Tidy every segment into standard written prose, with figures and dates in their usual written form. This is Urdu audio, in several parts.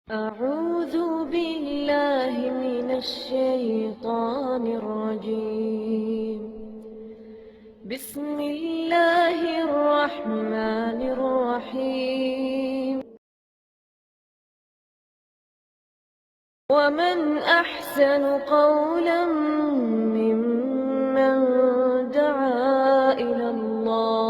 أعوذ بالله من الشيطان الرجيم. بسم الله الرحمن الرحيم. ومن أحسن قولا ممن دعا إلى الله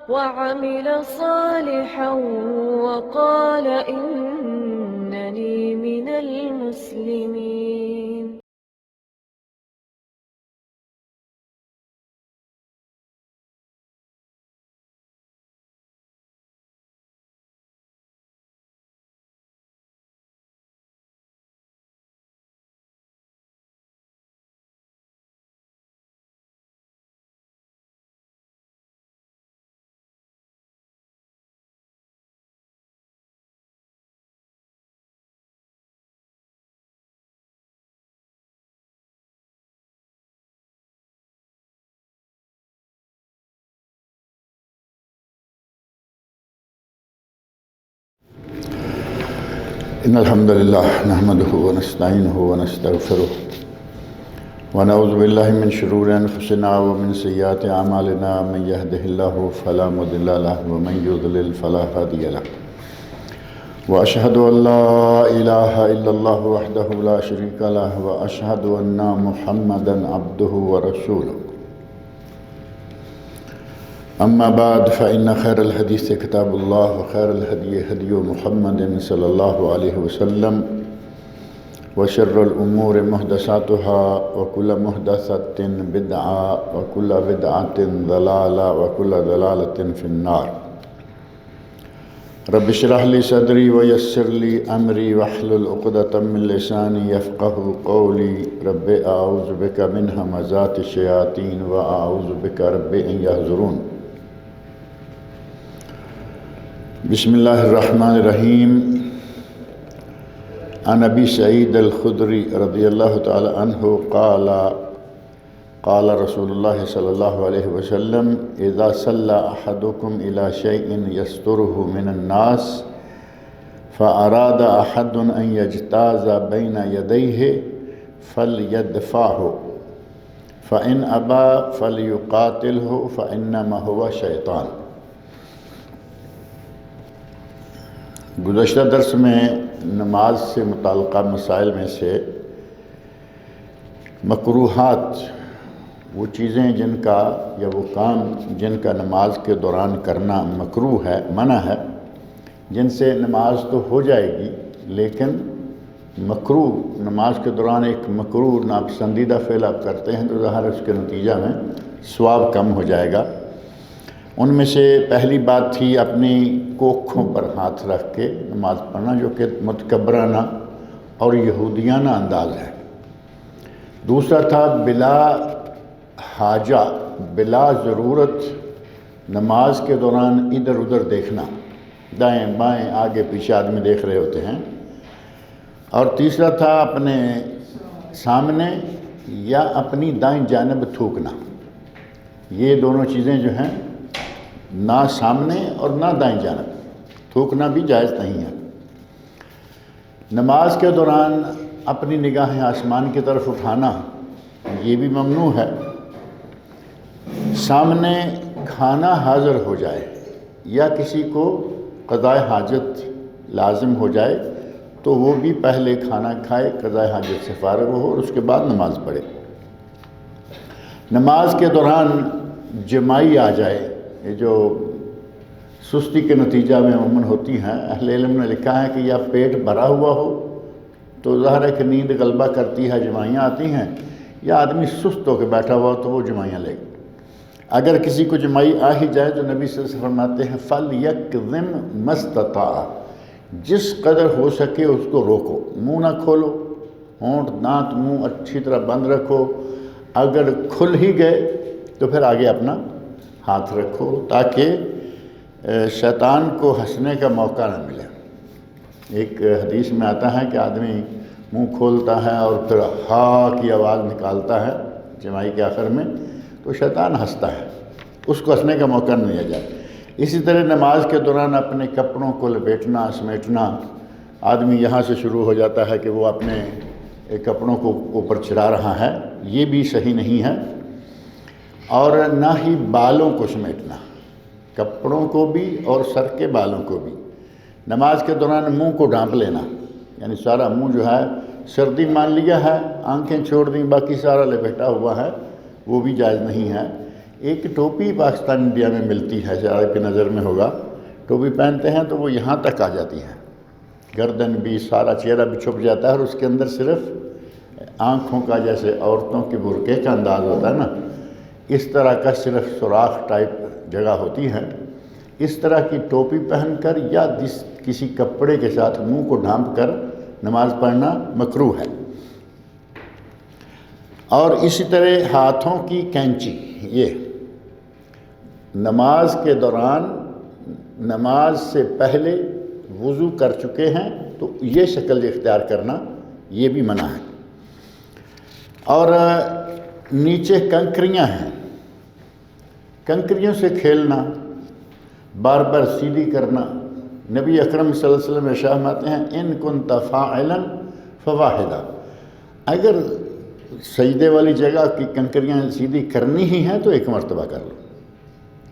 وعمل صالحا وقال إنني من المسلمين. إن الحمد لله نحمده ونستعينه ونستغفره ونعوذ بالله من شرور أنفسنا ومن سيئات أعمالنا. من يهده الله فلا مضل له ومن يضلل فلا هادي له. وأشهد أن لا إله إلا الله وحده لا شريك له وأشهد أن محمدا عبده ورسوله. أما بعد فإن خير الحديث كتاب الله وخير الهدي هدي محمد صلى الله عليه وسلم وشر الأمور محدثاتها وكل محدثة بدعة وكل بدعة ضلالة وكل ضلالة في النار. رب اشرح لي صدري ويسر لي أمري واحلل عقدة من لساني يفقه قولي. رب أعوذ بك من همزات الشياطين وأعوذ بك رب أن يحضرون. بسم الله الرحمن الرحيم. عن أبي سعيد الخدري رضي الله تعالى عنه قال رسول الله صلى الله عليه وسلم: إذا صلى أحدكم إلى شيء يستره من الناس فأراد أحد أن يجتاز بين يديه فليدفعه فإن أبى فليقاتله فإنما هو شيطان. گزشتہ درس میں نماز سے متعلقہ مسائل میں سے مکروہات، وہ چیزیں جن کا یا وہ کام جن کا نماز کے دوران کرنا مکروہ ہے، منع ہے، جن سے نماز تو ہو جائے گی لیکن مکروہ، نماز کے دوران ایک مکروہ ناپسندیدہ فعل آپ کرتے ہیں تو ظاہر اس کے نتیجہ میں ثواب کم ہو جائے گا. ان میں سے پہلی بات تھی اپنی کوکھوں پر ہاتھ رکھ کے نماز پڑھنا، جو کہ متکبرانہ اور یہودیانہ انداز ہے. دوسرا تھا بلا حاجہ، بلا ضرورت نماز کے دوران ادھر ادھر دیکھنا، دائیں بائیں آگے پیچھے آدمی دیکھ رہے ہوتے ہیں. اور تیسرا تھا اپنے سامنے یا اپنی دائیں جانب تھوکنا. یہ دونوں چیزیں جو ہیں، نہ سامنے اور نہ دائیں جانب تھوکنا بھی جائز نہیں ہے. نماز کے دوران اپنی نگاہیں آسمان کی طرف اٹھانا یہ بھی ممنوع ہے. سامنے کھانا حاضر ہو جائے یا کسی کو قضاء حاجت لازم ہو جائے تو وہ بھی پہلے کھانا کھائے، قضاء حاجت سے فارغ ہو اور اس کے بعد نماز پڑھے. نماز کے دوران جمائی آ جائے، یہ جو سستی کے نتیجہ میں عموماً ہوتی ہیں، اہل علم نے لکھا ہے کہ یا پیٹ بھرا ہوا ہو تو ظاہر ہے کہ نیند غلبہ کرتی ہے، جمائیاں آتی ہیں، یا آدمی سست ہو کے بیٹھا ہوا ہو تو وہ جمائیاں لے گا. اگر کسی کو جمائی آ ہی جائے تو نبی صلی اللہ علیہ وسلم فرماتے ہیں فَلْيَكْظِمْ مَا اسْتَطَاعَ، جس قدر ہو سکے اس کو روکو، منہ نہ کھولو، ہونٹ دانت منہ اچھی طرح بند رکھو. اگر کھل ہی گئے تو پھر آگے اپنا ہاتھ رکھو تاکہ شیطان کو ہنسنے کا موقع نہ ملے. ایک حدیث میں آتا ہے کہ آدمی منہ کھولتا ہے اور پھر ہا کی آواز نکالتا ہے جماعی کے آخر میں، تو شیطان ہنستا ہے، اس کو ہنسنے کا موقع نہیں دیا جائے۔ اسی طرح نماز کے دوران اپنے کپڑوں کو لپیٹنا سمیٹنا، آدمی یہاں سے شروع ہو جاتا ہے کہ وہ اپنے کپڑوں کو اوپر چڑھا رہا ہے، یہ بھی صحیح نہیں ہے۔ اور نہ ہی بالوں کو سمیٹنا، کپڑوں کو بھی اور سر کے بالوں کو بھی۔ نماز کے دوران منہ کو ڈھانپ لینا، یعنی سارا منہ جو ہے، سردی مان لیا ہے، آنکھیں چھوڑ دیں، باقی سارا لپیٹا ہوا ہے، وہ بھی جائز نہیں ہے۔ ایک ٹوپی پاکستان انڈیا میں ملتی ہے، شاید آپ کی نظر میں ہوگا، ٹوپی پہنتے ہیں تو وہ یہاں تک آ جاتی ہے، گردن بھی، سارا چہرہ بھی چھپ جاتا ہے، اور اس کے اندر صرف آنکھوں کا، جیسے عورتوں کے برقعے کا انداز ہوتا ہے نا، اس طرح کا صرف سوراخ ٹائپ جگہ ہوتی ہے۔ اس طرح کی ٹوپی پہن کر یا کسی کپڑے کے ساتھ منہ کو ڈھانپ کر نماز پڑھنا مکروہ ہے۔ اور اسی طرح ہاتھوں کی کینچی، یہ نماز کے دوران، نماز سے پہلے وضو کر چکے ہیں تو یہ شکل اختیار کرنا یہ بھی منع ہے۔ اور نیچے کنکریاں ہیں، کنکریوں سے کھیلنا، بار بار سیدھی کرنا، نبی اکرم صلی اللہ علیہ وسلم ارشاد فرماتے ہیں ان کنت فاعلا فواحدہ، اگر سجدے والی جگہ کی کنکریاں سیدھی کرنی ہی ہیں تو ایک مرتبہ کر لو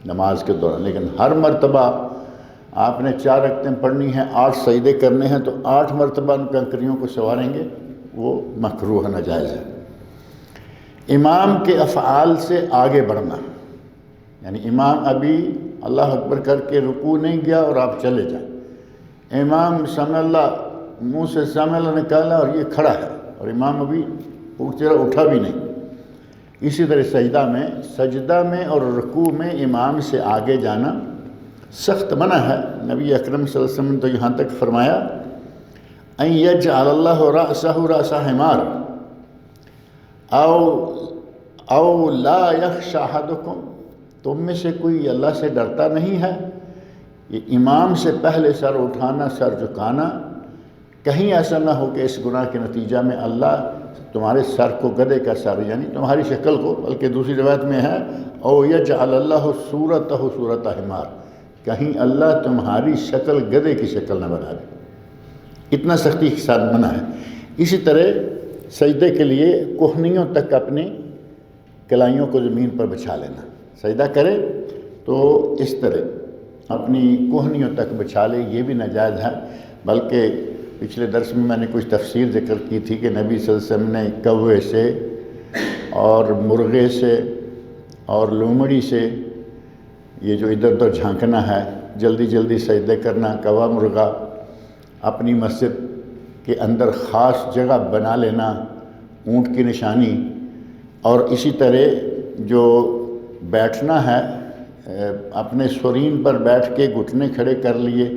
نماز کے دوران، لیکن ہر مرتبہ آپ نے 4 رکعتیں پڑھنی ہیں، 8 سجدے کرنے ہیں تو 8 مرتبہ ان کنکریوں کو سنواریں گے، وہ مکروہ ناجائز ہے۔ امام کے افعال سے آگے بڑھنا، یعنی امام ابھی اللہ اکبر کر کے رکوع نہیں گیا اور آپ چلے جائیں، امام سمع اللہ، منہ سے سمع اللہ نکالا اور یہ کھڑا ہے اور امام ابھی اٹھا بھی نہیں۔ اسی طرح سجدہ میں اور رکوع میں امام سے آگے جانا سخت منع ہے۔ نبی اکرم صلی اللہ علیہ وسلم نے تو یہاں تک فرمایا ان یجعل اللہ رأسہ رأس حمار او لا یخشی احدکم، تم میں سے کوئی اللہ سے ڈرتا نہیں ہے؟ یہ امام سے پہلے سر اٹھانا، سر جھکانا، کہیں ایسا نہ ہو کہ اس گناہ کے نتیجہ میں اللہ تمہارے سر کو گدھے کا سر، یعنی تمہاری شکل کو، بلکہ دوسری روایت میں ہے او یجعل اللہ صورتہ صورت حمار، کہیں اللہ تمہاری شکل گدھے کی شکل نہ بنا دے، اتنا سختی کے ساتھ منع ہے۔ اسی طرح سجدے کے لیے کوہنیوں تک اپنی کلائیوں کو زمین پر بچھا لینا، سجدہ کرے تو اس طرح اپنی کوہنیوں تک بچھا لے، یہ بھی ناجائز ہے۔ بلکہ پچھلے درس میں میں نے کچھ تفسیر ذکر کی تھی کہ نبی صلی اللہ علیہ وسلم نے کوے سے اور مرغے سے اور لومڑی سے، یہ جو ادھر ادھر جھانکنا ہے، جلدی جلدی سجدے کرنا، کوا مرغا، اپنی مسجد کے اندر خاص جگہ بنا لینا، اونٹ کی نشانی، اور اسی طرح جو بیٹھنا ہے اپنے سرین پر بیٹھ کے گھٹنے کھڑے کر لیے،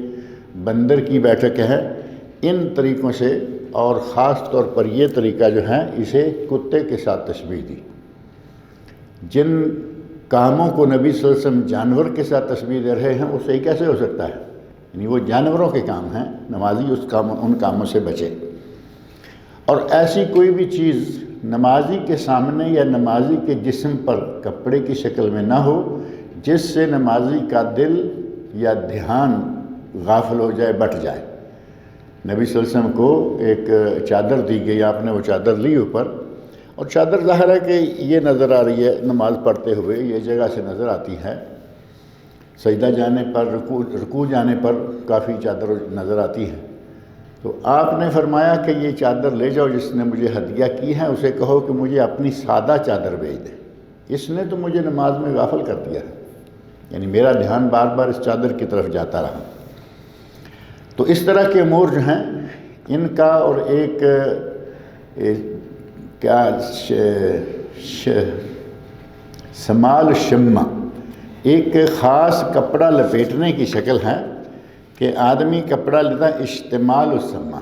بندر کی بیٹھک ہے، ان طریقوں سے، اور خاص طور پر یہ طریقہ جو ہے اسے کتے کے ساتھ تشبیہ دی۔ جن کاموں کو نبی صلی اللہ علیہ وسلم جانور کے ساتھ تشبیہ دے رہے ہیں وہ صحیح کیسے ہو سکتا ہے؟ یعنی وہ جانوروں کے کام ہیں، نمازی ان کاموں سے بچے۔ اور ایسی کوئی بھی چیز نمازی کے سامنے یا نمازی کے جسم پر کپڑے کی شکل میں نہ ہو جس سے نمازی کا دل یا دھیان غافل ہو جائے، بٹ جائے۔ نبی صلی اللہ علیہ وسلم کو ایک چادر دی گئی، آپ نے وہ چادر لی اوپر، اور چادر ظاہر ہے کہ یہ نظر آ رہی ہے نماز پڑھتے ہوئے، یہ جگہ سے نظر آتی ہے، سجدہ جانے پر، رکوع جانے پر کافی چادر نظر آتی ہے۔ تو آپ نے فرمایا کہ یہ چادر لے جاؤ، جس نے مجھے ہدیہ کی ہے اسے کہو کہ مجھے اپنی سادہ چادر بھیج دے، اس نے تو مجھے نماز میں غافل کر دیا ہے، یعنی میرا دھیان بار بار اس چادر کی طرف جاتا رہا۔ تو اس طرح کے امور جو ہیں ان کا، اور ایک کیا سمال شمہ، ایک خاص کپڑا لپیٹنے کی شکل ہے کہ آدمی کپڑا لیتا ہے، اشتمال السمہ،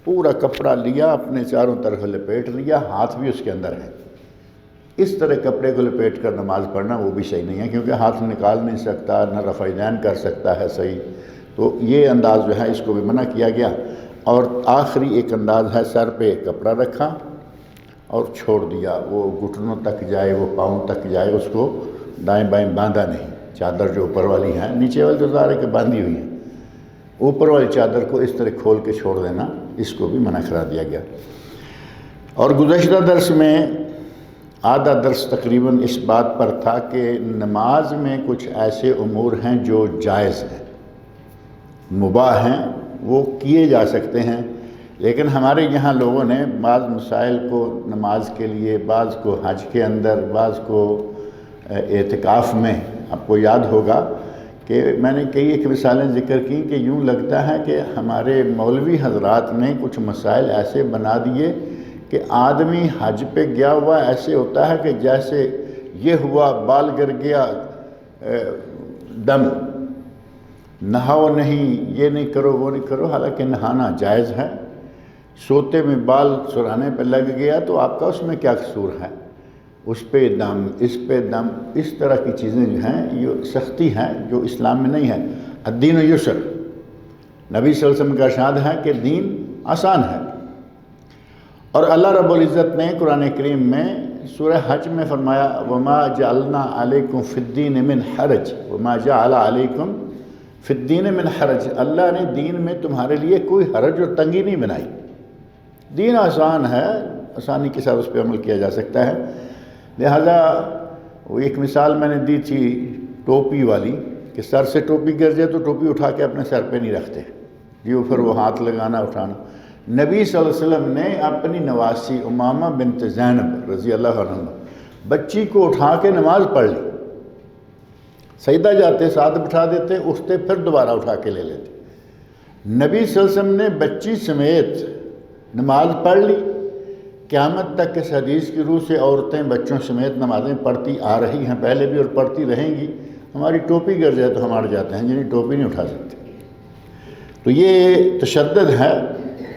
پورا کپڑا لیا اپنے چاروں طرف لپیٹ لیا، ہاتھ بھی اس کے اندر ہے، اس طرح کپڑے کو لپیٹ کر نماز پڑھنا وہ بھی صحیح نہیں ہے، کیونکہ ہاتھ نکال نہیں سکتا، نہ رفع دین کر سکتا ہے صحیح، تو یہ انداز جو ہے اس کو بھی منع کیا گیا۔ اور آخری ایک انداز ہے سر پہ کپڑا رکھا اور چھوڑ دیا، وہ گھٹنوں تک جائے، وہ پاؤں تک جائے، اس کو دائیں بائیں باندھا نہیں۔ چادر جو اوپر والی ہے، نیچے والی تو ظاہر ہے کہ باندھی ہوئی ہے، اوپر والی چادر کو اس طرح کھول کے چھوڑ دینا، اس کو بھی منع کرا دیا گیا۔ اور گزشتہ درس میں آدھا درس تقریباً اس بات پر تھا کہ نماز میں کچھ ایسے امور ہیں جو جائز ہیں، مباح ہیں، وہ کیے جا سکتے ہیں، لیکن ہمارے یہاں لوگوں نے بعض مسائل کو نماز کے لیے، بعض کو حج کے اندر، بعض کو اعتکاف میں، آپ کو یاد ہوگا کہ میں نے کئی ایک مثالیں ذکر کی کہ یوں لگتا ہے کہ ہمارے مولوی حضرات نے کچھ مسائل ایسے بنا دیے کہ آدمی حج پہ گیا ہوا ایسے ہوتا ہے کہ جیسے یہ ہوا بال گر گیا دم، نہاؤ نہیں، یہ نہیں کرو وہ نہیں کرو، حالانکہ نہانا جائز ہے۔ سوتے میں بال سرانے پہ لگ گیا تو آپ کا اس میں کیا قصور ہے؟ اس پہ دم، اس پہ دم، اس طرح کی چیزیں جو ہیں یہ سختی ہے جو اسلام میں نہیں ہے۔ الدین یسر، نبی صلی اللہ علیہ وسلم کا ارشاد ہے کہ دین آسان ہے۔ اور اللہ رب العزت نے قرآن کریم میں سورہ حج میں فرمایا وَمَا جَعَلْنَا عَلَيْكُمْ فِي الدِّينِ مِنْ حَرَجٍ وَمَا جَعَلَ عَلَيْكُمْ فِي الدِّينِ مِنْ حَرَجٍ، اللہ نے دین میں تمہارے لیے کوئی حرج اور تنگی نہیں بنائی، دین آسان ہے، آسانی کے ساتھ اس پہ عمل کیا جا سکتا ہے۔ لہذا وہ ایک مثال میں نے دی تھی ٹوپی والی کہ سر سے ٹوپی گر جائے تو ٹوپی اٹھا کے اپنے سر پہ نہیں رکھتے جی، وہ پھر وہ ہاتھ لگانا اٹھانا۔ نبی صلی اللہ علیہ وسلم نے اپنی نواسی امامہ بنت زینب رضی اللہ عنہ بچی کو اٹھا کے نماز پڑھ لی، سجدہ جاتے ساتھ بٹھا دیتے، اٹھتے پھر دوبارہ اٹھا کے لے لیتے۔ نبی صلی اللہ علیہ وسلم نے بچی سمیت نماز پڑھ لی۔ قیامت تک اس حدیث کی روح سے عورتیں بچوں سمیت نمازیں پڑھتی آ رہی ہیں، پہلے بھی اور پڑھتی رہیں گی۔ ہماری ٹوپی گر جائے تو ہم اٹھ جاتے ہیں، جنہیں ٹوپی نہیں اٹھا سکتے۔ تو یہ تشدد ہے،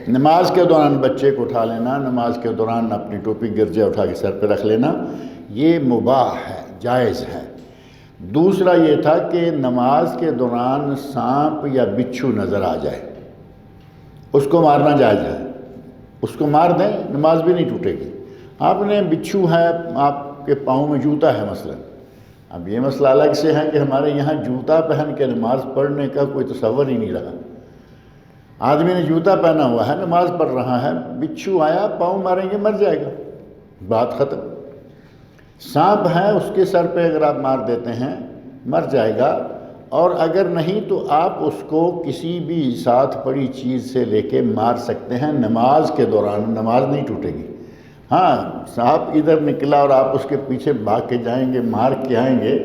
نماز کے دوران بچے کو اٹھا لینا، نماز کے دوران اپنی ٹوپی گر جائے اٹھا کے سر پہ رکھ لینا، یہ مباح ہے، جائز ہے۔ دوسرا یہ تھا کہ نماز کے دوران سانپ یا بچھو نظر آ جائے، اس کو مارنا جائز ہے، اس کو مار دیں نماز بھی نہیں ٹوٹے گی۔ آپ نے بچھو ہے، آپ کے پاؤں میں جوتا ہے مثلا، اب یہ مسئلہ الگ سے ہے کہ ہمارے یہاں جوتا پہن کے نماز پڑھنے کا کوئی تصور ہی نہیں رہا۔ آدمی نے جوتا پہنا ہوا ہے، نماز پڑھ رہا ہے، بچھو آیا پاؤں ماریں گے مر جائے گا، بات ختم۔ سانپ ہے، اس کے سر پہ اگر آپ مار دیتے ہیں مر جائے گا، اور اگر نہیں تو آپ اس کو کسی بھی ساتھ پڑی چیز سے لے کے مار سکتے ہیں نماز کے دوران، نماز نہیں ٹوٹے گی۔ ہاں سانپ ادھر نکلا اور آپ اس کے پیچھے بھاگ کے جائیں گے، مار کے آئیں گے،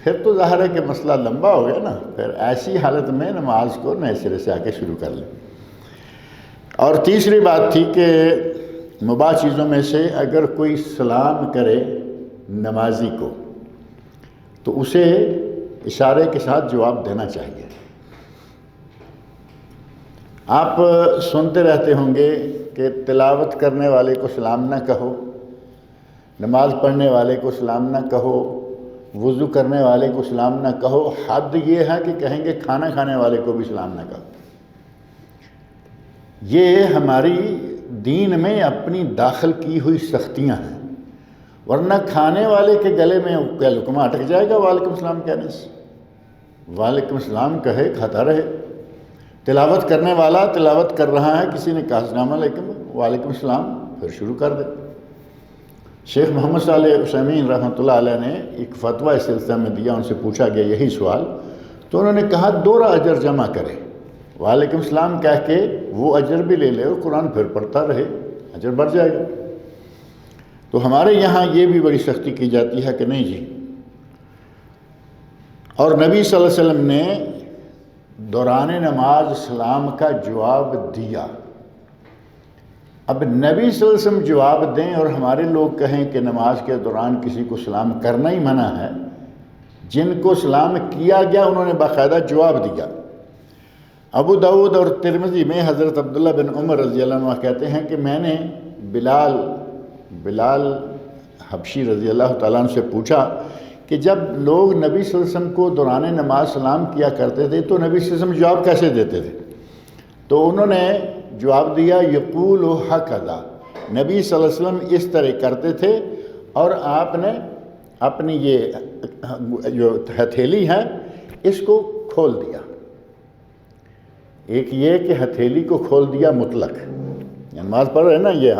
پھر تو ظاہر ہے کہ مسئلہ لمبا ہو گیا نا، پھر ایسی حالت میں نماز کو نئے سرے سے آ کے شروع کر لیں۔ اور تیسری بات تھی کہ مباح چیزوں میں سے اگر کوئی سلام کرے نمازی کو تو اسے اشارے کے ساتھ جواب دینا چاہیے۔ آپ سنتے رہتے ہوں گے کہ تلاوت کرنے والے کو سلام نہ کہو، نماز پڑھنے والے کو سلام نہ کہو، وضو کرنے والے کو سلام نہ کہو، حد یہ ہے کہ کہیں گے کھانا کھانے والے کو بھی سلام نہ کہو۔ یہ ہماری دین میں اپنی داخل کی ہوئی سختیاں ہیں، ورنہ کھانے والے کے گلے میں کیا لقمہ اٹک جائے گا وعلیکم السلام کہنے سے؟ وعلیکم السلام کہے، کھاتا رہے۔ تلاوت کرنے والا تلاوت کر رہا ہے، کسی نے کہا السلام علیکم، وعلیکم السلام، پھر شروع کر دے۔ شیخ محمد صالح عثیمین رحمۃ اللہ علیہ نے ایک فتویٰ اس سلسلہ میں دیا، ان سے پوچھا گیا یہی سوال، تو انہوں نے کہا دوہرا اجر جمع کرے، وعلیکم السلام کہہ کے وہ اجر بھی لے لے اور قرآن پھر پڑھتا رہے، اجر بڑھ جائے گا۔ تو ہمارے یہاں یہ بھی بڑی سختی کی جاتی ہے کہ نہیں جی۔ اور نبی صلی اللہ علیہ وسلم نے دوران نماز سلام کا جواب دیا۔ اب نبی صلی اللہ علیہ وسلم جواب دیں اور ہمارے لوگ کہیں کہ نماز کے دوران کسی کو سلام کرنا ہی منع ہے، جن کو سلام کیا گیا انہوں نے باقاعدہ جواب دیا۔ ابو داؤد اور ترمذی میں حضرت عبداللہ بن عمر رضی اللہ عنہ کہتے ہیں کہ میں نے بلال حبشی رضی اللہ تعالیٰ عنہ سے پوچھا کہ جب لوگ نبی صلی اللہ علیہ وسلم کو دوران نماز سلام کیا کرتے تھے تو نبی صلی اللہ علیہ وسلم جواب کیسے دیتے تھے؟ تو انہوں نے جواب دیا یقول ہکذا، نبی صلی اللہ علیہ وسلم اس طرح کرتے تھے، اور آپ نے اپنی یہ جو ہتھیلی ہے اس کو کھول دیا۔ ایک یہ کہ ہتھیلی کو کھول دیا مطلق، نماز پڑھ رہے ہیں نا یہ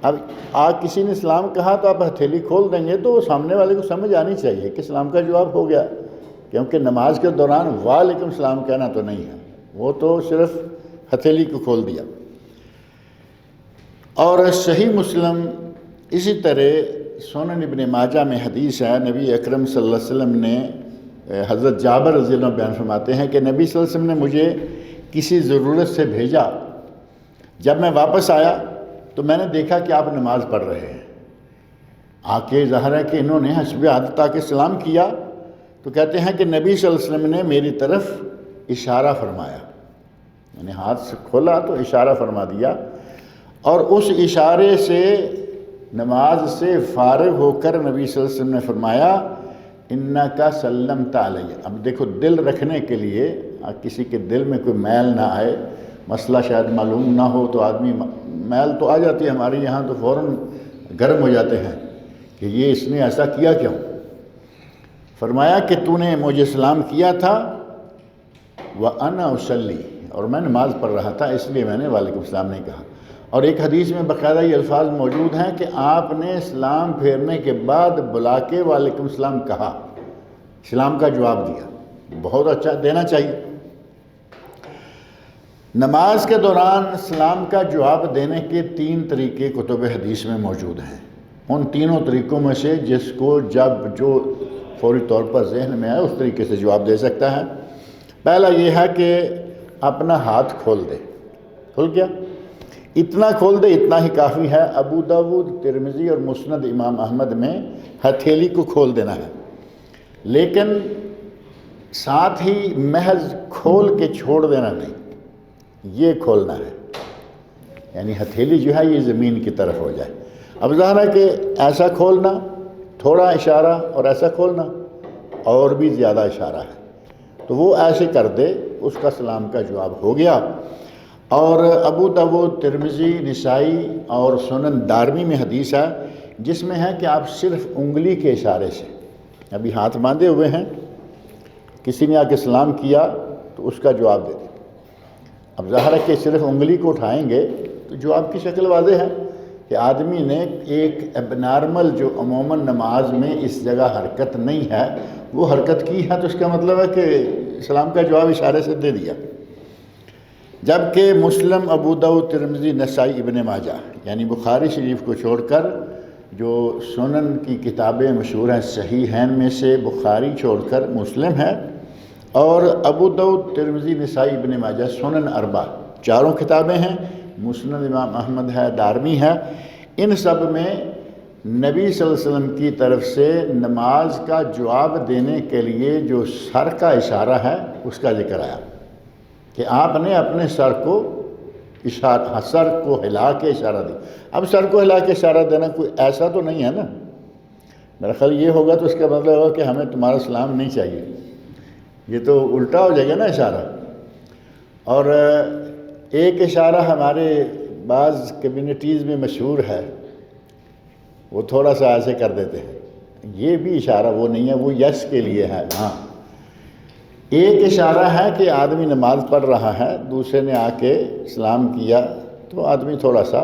اب کسی نے اسلام کہا تو آپ ہتھیلی کھول دیں گے تو سامنے والے کو سمجھ آنی چاہیے کہ اسلام کا جواب ہو گیا، کیونکہ نماز کے دوران وعلیکم السلام کہنا تو نہیں ہے، وہ تو صرف ہتھیلی کو کھول دیا۔ اور صحیح مسلم اسی طرح سنن ابن ماجہ میں حدیث ہے، نبی اکرم صلی اللہ علیہ وسلم نے حضرت جابر رضی اللہ عنہ بیان فرماتے ہیں کہ نبی صلی اللہ علیہ وسلم نے مجھے کسی ضرورت سے بھیجا، جب میں واپس آیا تو میں نے دیکھا کہ آپ نماز پڑھ رہے ہیں۔ آ کے ظاہر ہے کہ انہوں نے حسب عادت آ کے سلام کیا، تو کہتے ہیں کہ نبی صلی اللہ علیہ وسلم نے میری طرف اشارہ فرمایا، میں نے ہاتھ سے کھولا تو اشارہ فرما دیا، اور اس اشارے سے نماز سے فارغ ہو کر نبی صلی اللہ علیہ وسلم نے فرمایا انکا سلمت علیہ۔ اب دیکھو دل رکھنے کے لیے کسی کے دل میں کوئی میل نہ آئے، مسئلہ شاید معلوم نہ ہو تو آدمی میل تو آ جاتی ہے، ہمارے یہاں تو فوراً گرم ہو جاتے ہیں کہ یہ اس نے ایسا کیا کیوں؟ فرمایا کہ تو نے مجھے سلام کیا تھا وَأَنَا أُصَلِّي، اور میں نماز پڑھ رہا تھا، اس لیے میں نے وعلیکم السلام نہیں کہا۔ اور ایک حدیث میں باقاعدہ یہ الفاظ موجود ہیں کہ آپ نے سلام پھیرنے کے بعد بلا کے وعلیکم السلام کہا، سلام کا جواب دیا، بہت اچھا دینا چاہیے۔ نماز کے دوران سلام کا جواب دینے کے 3 طریقے کتب حدیث میں موجود ہیں، ان تینوں طریقوں میں سے جس کو جب جو فوری طور پر ذہن میں آئے اس طریقے سے جواب دے سکتا ہے۔ پہلا یہ ہے کہ اپنا ہاتھ کھول دے، کھل گیا، اتنا کھول دے، اتنا ہی کافی ہے۔ ابو داؤد، ترمذی اور مسند امام احمد میں ہتھیلی کو کھول دینا ہے، لیکن ساتھ ہی محض کھول کے چھوڑ دینا نہیں، یہ کھولنا ہے، یعنی ہتھیلی جو ہے یہ زمین کی طرف ہو جائے۔ اب ظاہر ہے کہ ایسا کھولنا تھوڑا اشارہ اور ایسا کھولنا اور بھی زیادہ اشارہ ہے، تو وہ ایسے کر دے، اس کا سلام کا جواب ہو گیا۔ اور ابو داؤد، ترمذی، نسائی اور سنن دارمی میں حدیث ہے جس میں ہے کہ آپ صرف انگلی کے اشارے سے، ابھی ہاتھ باندھے ہوئے ہیں، کسی نے آ کے سلام کیا تو اس کا جواب دے دیں۔ اب ظاہر ہے کہ صرف انگلی کو اٹھائیں گے تو جواب کی شکل واضح ہے کہ آدمی نے ایک اب نارمل جو عموماً نماز میں اس جگہ حرکت نہیں ہے وہ حرکت کی ہے، تو اس کا مطلب ہے کہ سلام کا جواب اشارے سے دے دیا۔ جبکہ مسلم، ابو داؤد، ترمذی، نسائی، ابن ماجہ یعنی بخاری شریف کو چھوڑ کر جو سنن کی کتابیں مشہور ہیں صحیحین میں سے بخاری چھوڑ کر مسلم ہے، اور ابو داؤد، ترمذی، نسائی، ابن ماجہ سنن اربع 4 کتابیں ہیں، مسند امام احمد ہے، دارمی ہے، ان سب میں نبی صلی اللہ علیہ وسلم کی طرف سے نماز کا جواب دینے کے لیے جو سر کا اشارہ ہے اس کا ذکر آیا کہ آپ نے اپنے سر کو ہلا کے اشارہ دیا۔ اب سر کو ہلا کے اشارہ دینا کوئی ایسا تو نہیں ہے نا، میرا خیال یہ ہوگا تو اس کا مطلب ہوگا کہ ہمیں تمہارا سلام نہیں چاہیے، یہ تو الٹا ہو جائے گا نا اشارہ۔ اور ایک اشارہ ہمارے بعض کمیونٹیز میں مشہور ہے، وہ تھوڑا سا ایسے کر دیتے ہیں، یہ بھی اشارہ وہ نہیں ہے، وہ یس کے لیے ہے۔ ہاں ایک اشارہ ہے کہ آدمی نماز پڑھ رہا ہے، دوسرے نے آ کے سلام کیا تو آدمی تھوڑا سا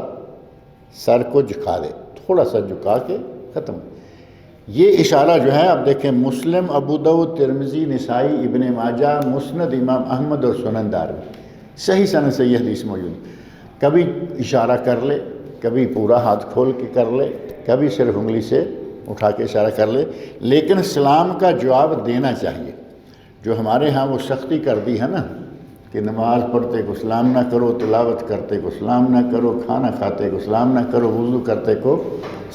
سر کو جھکا دے، تھوڑا سا جھکا کے ختم۔ یہ اشارہ جو ہے اب دیکھیں مسلم، ابو داؤد، ترمذی، نسائی، ابن ماجہ، مسند امام احمد اور سنن دارمی صحیح سند سے یہ حدیث موجود، کبھی اشارہ کر لے، کبھی پورا ہاتھ کھول کے کر لے، کبھی صرف انگلی سے اٹھا کے اشارہ کر لے، لیکن سلام کا جواب دینا چاہیے۔ جو ہمارے ہاں وہ سختی کر دی ہے نا کہ نماز پڑھتے کو سلام نہ کرو، تلاوت کرتے کو سلام نہ کرو، کھانا کھاتے کو سلام نہ کرو، وضو کرتے کو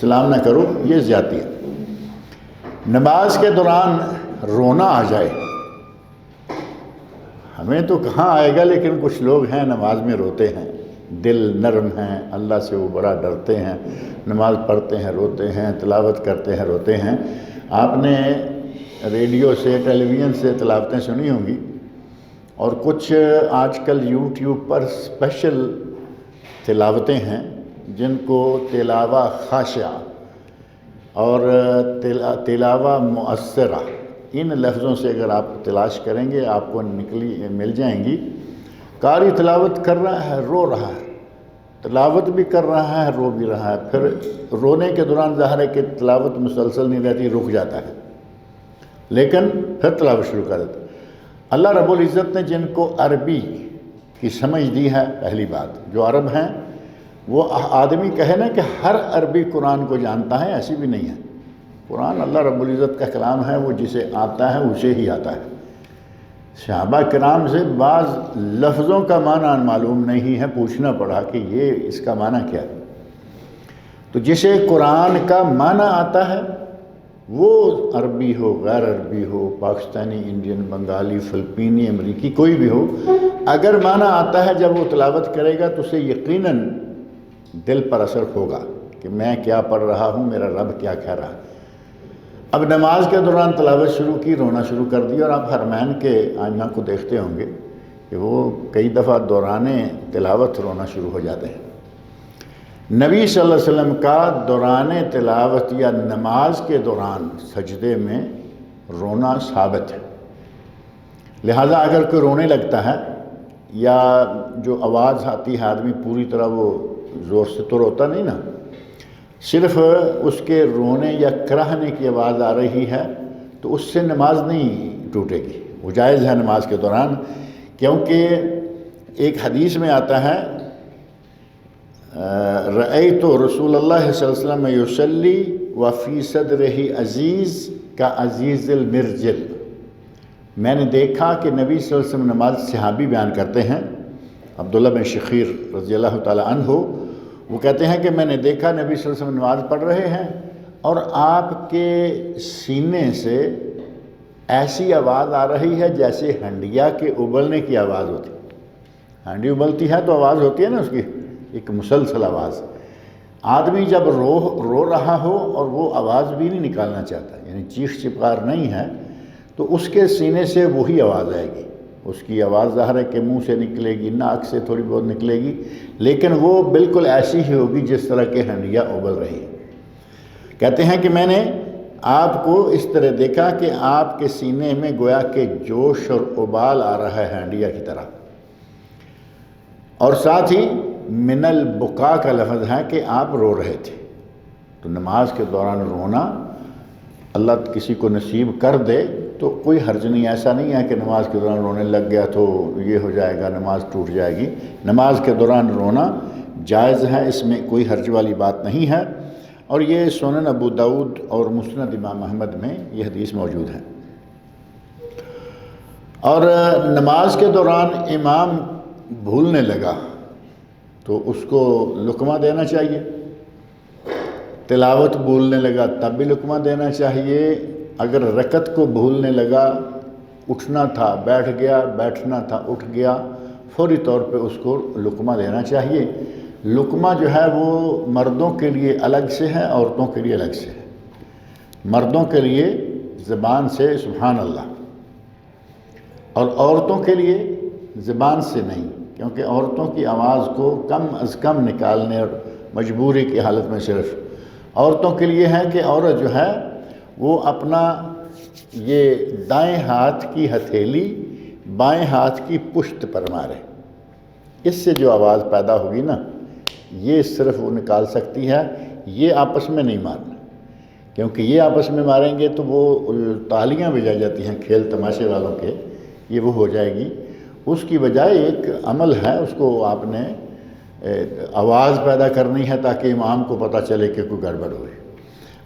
سلام نہ کرو، یہ زیادتی ہے۔ نماز کے دوران رونا آ جائے، ہمیں تو کہاں آئے گا، لیکن کچھ لوگ ہیں نماز میں روتے ہیں، دل نرم ہیں، اللہ سے وہ بڑا ڈرتے ہیں، نماز پڑھتے ہیں روتے ہیں، تلاوت کرتے ہیں روتے ہیں۔ آپ نے ریڈیو سے، ٹیلی ویژن سے تلاوتیں سنی ہوں گی، اور کچھ آج کل یوٹیوب پر اسپیشل تلاوتیں ہیں جن کو تلاوہ خاشعہ اور تلاوہ مؤثرہ، ان لفظوں سے اگر آپ تلاش کریں گے آپ کو مل جائیں گی۔ قاری تلاوت کر رہا ہے، رو رہا ہے، تلاوت بھی کر رہا ہے، رو بھی رہا ہے، پھر رونے کے دوران ظاہر ہے کہ تلاوت مسلسل نہیں رہتی، رک جاتا ہے، لیکن پھر تلاوت شروع کر دیتا ہے۔ اللہ رب العزت نے جن کو عربی کی سمجھ دی ہے، پہلی بات جو عرب ہیں، وہ آدمی کہے نا کہ ہر عربی قرآن کو جانتا ہے، ایسی بھی نہیں ہے۔ قرآن اللہ رب العزت کا کلام ہے، وہ جسے آتا ہے اسے ہی آتا ہے۔ صحابہ کرام سے بعض لفظوں کا معنی معلوم نہیں ہے، پوچھنا پڑا کہ یہ اس کا معنی کیا ہے۔ تو جسے قرآن کا معنی آتا ہے، وہ عربی ہو، غیر عربی ہو، پاکستانی، انڈین، بنگالی، فلپینی، امریکی، کوئی بھی ہو، اگر معنی آتا ہے جب وہ تلاوت کرے گا تو اسے یقیناً دل پر اثر ہوگا کہ میں کیا پڑھ رہا ہوں، میرا رب کیا کہہ رہا ہے۔ اب نماز کے دوران تلاوت شروع کی، رونا شروع کر دی، اور آپ حرمین کے آئمہ کو دیکھتے ہوں گے کہ وہ کئی دفعہ دوران تلاوت رونا شروع ہو جاتے ہیں۔ نبی صلی اللہ علیہ وسلم کا دوران تلاوت یا نماز کے دوران سجدے میں رونا ثابت ہے۔ لہٰذا اگر کوئی رونے لگتا ہے یا جو آواز آتی ہے، آدمی پوری طرح وہ زور سے تو روتا نہیں نا، صرف اس کے رونے یا کراہنے کی آواز آ رہی ہے، تو اس سے نماز نہیں ٹوٹے گی، وہ جائز ہے نماز کے دوران، کیونکہ ایک حدیث میں آتا ہے رأیت رسول اللہ صلی اللہ علیہ وسلم یصلی وفی صدرہ عزیز کا عزیز المرجل، میں نے دیکھا کہ نبی صلی اللہ علیہ وسلم نماز، صحابی بیان کرتے ہیں عبداللہ بن شخیر رضی اللہ تعالی عنہ، وہ کہتے ہیں کہ میں نے دیکھا نبی صلی اللہ علیہ وسلم نماز پڑھ رہے ہیں اور آپ کے سینے سے ایسی آواز آ رہی ہے جیسے ہنڈیا کے ابلنے کی آواز ہوتی ہے۔ ہانڈی ابلتی ہے تو آواز ہوتی ہے نا اس کی، ایک مسلسل آواز۔ آدمی جب رو رہا ہو اور وہ آواز بھی نہیں نکالنا چاہتا، یعنی چیخ چپکار نہیں ہے، تو اس کے سینے سے وہی آواز آئے گی۔ اس کی آواز ظاہر ہے کہ منہ سے نکلے گی، ناک سے تھوڑی بہت نکلے گی، لیکن وہ بالکل ایسی ہی ہوگی جس طرح کہ ہنڈیا ابل رہی ہے۔ کہتے ہیں کہ میں نے آپ کو اس طرح دیکھا کہ آپ کے سینے میں گویا کہ جوش اور ابال آ رہا ہے ہنڈیا کی طرح، اور ساتھ ہی من البکا کا لفظ ہے کہ آپ رو رہے تھے۔ تو نماز کے دوران رونا اللہ کسی کو نصیب کر دے تو کوئی حرج نہیں، ایسا نہیں ہے کہ نماز کے دوران رونے لگ گیا تو یہ ہو جائے گا، نماز ٹوٹ جائے گی۔ نماز کے دوران رونا جائز ہے، اس میں کوئی حرج والی بات نہیں ہے، اور یہ سنن ابو داؤد اور مسند امام احمد میں یہ حدیث موجود ہے۔ اور نماز کے دوران امام بھولنے لگا تو اس کو لقمہ دینا چاہیے، تلاوت بھولنے لگا تب بھی لقمہ دینا چاہیے، اگر رکعت کو بھولنے لگا، اٹھنا تھا بیٹھ گیا، بیٹھنا تھا اٹھ گیا، فوری طور پہ اس کو لقمہ دینا چاہیے۔ لقمہ جو ہے وہ مردوں کے لیے الگ سے ہے، عورتوں کے لیے الگ سے ہے۔ مردوں کے لیے زبان سے سبحان اللہ، اور عورتوں کے لیے زبان سے نہیں، کیونکہ عورتوں کی آواز کو کم از کم نکالنے اور مجبوری کی حالت میں صرف عورتوں کے لیے ہے کہ عورت جو ہے وہ اپنا یہ دائیں ہاتھ کی ہتھیلی بائیں ہاتھ کی پشت پر مارے، اس سے جو آواز پیدا ہوگی نا یہ صرف وہ نکال سکتی ہے، یہ آپس میں نہیں مارنا، کیونکہ یہ آپس میں ماریں گے تو وہ تالیاں بجا جاتی ہیں کھیل تماشے والوں کے، یہ وہ ہو جائے گی۔ اس کی بجائے ایک عمل ہے، اس کو آپ نے آواز پیدا کرنی ہے تاکہ امام کو پتہ چلے کہ کوئی گڑبڑ ہوئی۔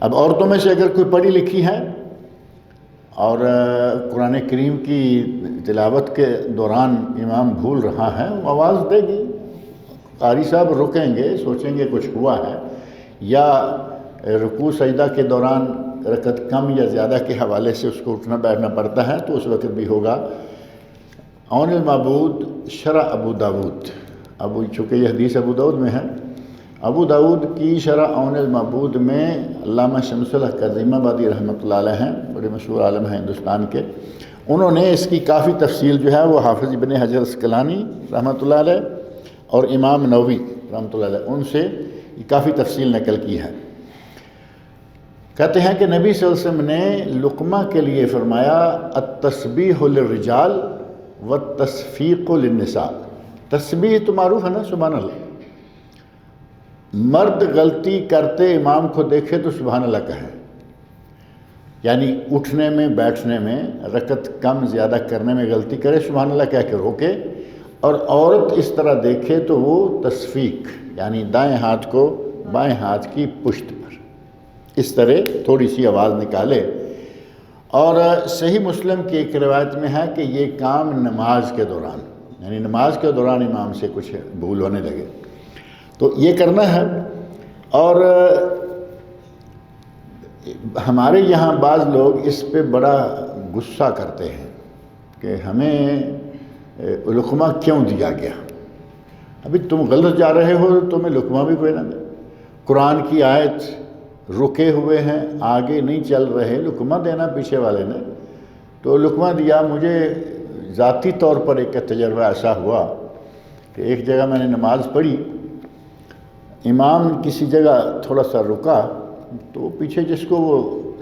اب عورتوں میں سے اگر کوئی پڑھی لکھی ہے اور قرآن کریم کی تلاوت کے دوران امام بھول رہا ہے، وہ آواز دے گی، قاری صاحب رکیں گے، سوچیں گے کچھ ہوا ہے، یا رکوع سجدہ کے دوران رکعت کم یا زیادہ کے حوالے سے اس کو اٹھنا بیٹھنا پڑتا ہے تو اس وقت بھی ہوگا۔ عون المعبود شرح ابو داود، چونکہ یہ حدیث ابو داود میں ہے، ابو داود کی شرح عون المعبود میں علامہ شمس الحق کاظم آبادی رحمۃ اللہ علیہ ہیں، بڑے مشہور عالم ہیں ہندوستان کے، انہوں نے اس کی کافی تفصیل جو ہے وہ حافظ ابن حجر اسقلانی رحمۃ اللہ علیہ اور امام نووی رحمۃ اللہ علیہ ان سے کافی تفصیل نقل کی ہے۔ کہتے ہیں کہ نبی صلی اللہ علیہ وسلم نے لقمہ کے لیے فرمایا التسبیح للرجال والتصفیق للنساء۔ تسبیح تو معروف ہے نا، سبحان اللہ۔ مرد غلطی کرتے امام کو دیکھے تو سبحان اللہ کہیں، یعنی اٹھنے میں بیٹھنے میں رکعت کم زیادہ کرنے میں غلطی کرے سبحان اللہ کہہ کے روکے، اور عورت اس طرح دیکھے تو وہ تصفیق یعنی دائیں ہاتھ کو بائیں ہاتھ کی پشت پر اس طرح تھوڑی سی آواز نکالے۔ اور صحیح مسلم کی ایک روایت میں ہے کہ یہ کام نماز کے دوران، یعنی نماز کے دوران امام سے کچھ بھول ہونے لگے تو یہ کرنا ہے۔ اور ہمارے یہاں بعض لوگ اس پہ بڑا غصہ کرتے ہیں کہ ہمیں لقمہ کیوں دیا گیا، ابھی تم غلط جا رہے ہو تو تمہیں لقمہ بھی کوئی نہ دے۔ قرآن کی آیت رکے ہوئے ہیں، آگے نہیں چل رہے، لقمہ دینا پیچھے والے نے تو لقمہ دیا۔ مجھے ذاتی طور پر ایک تجربہ ایسا ہوا کہ ایک جگہ میں نے نماز پڑھی، امام کسی جگہ تھوڑا سا رکا تو پیچھے جس کو وہ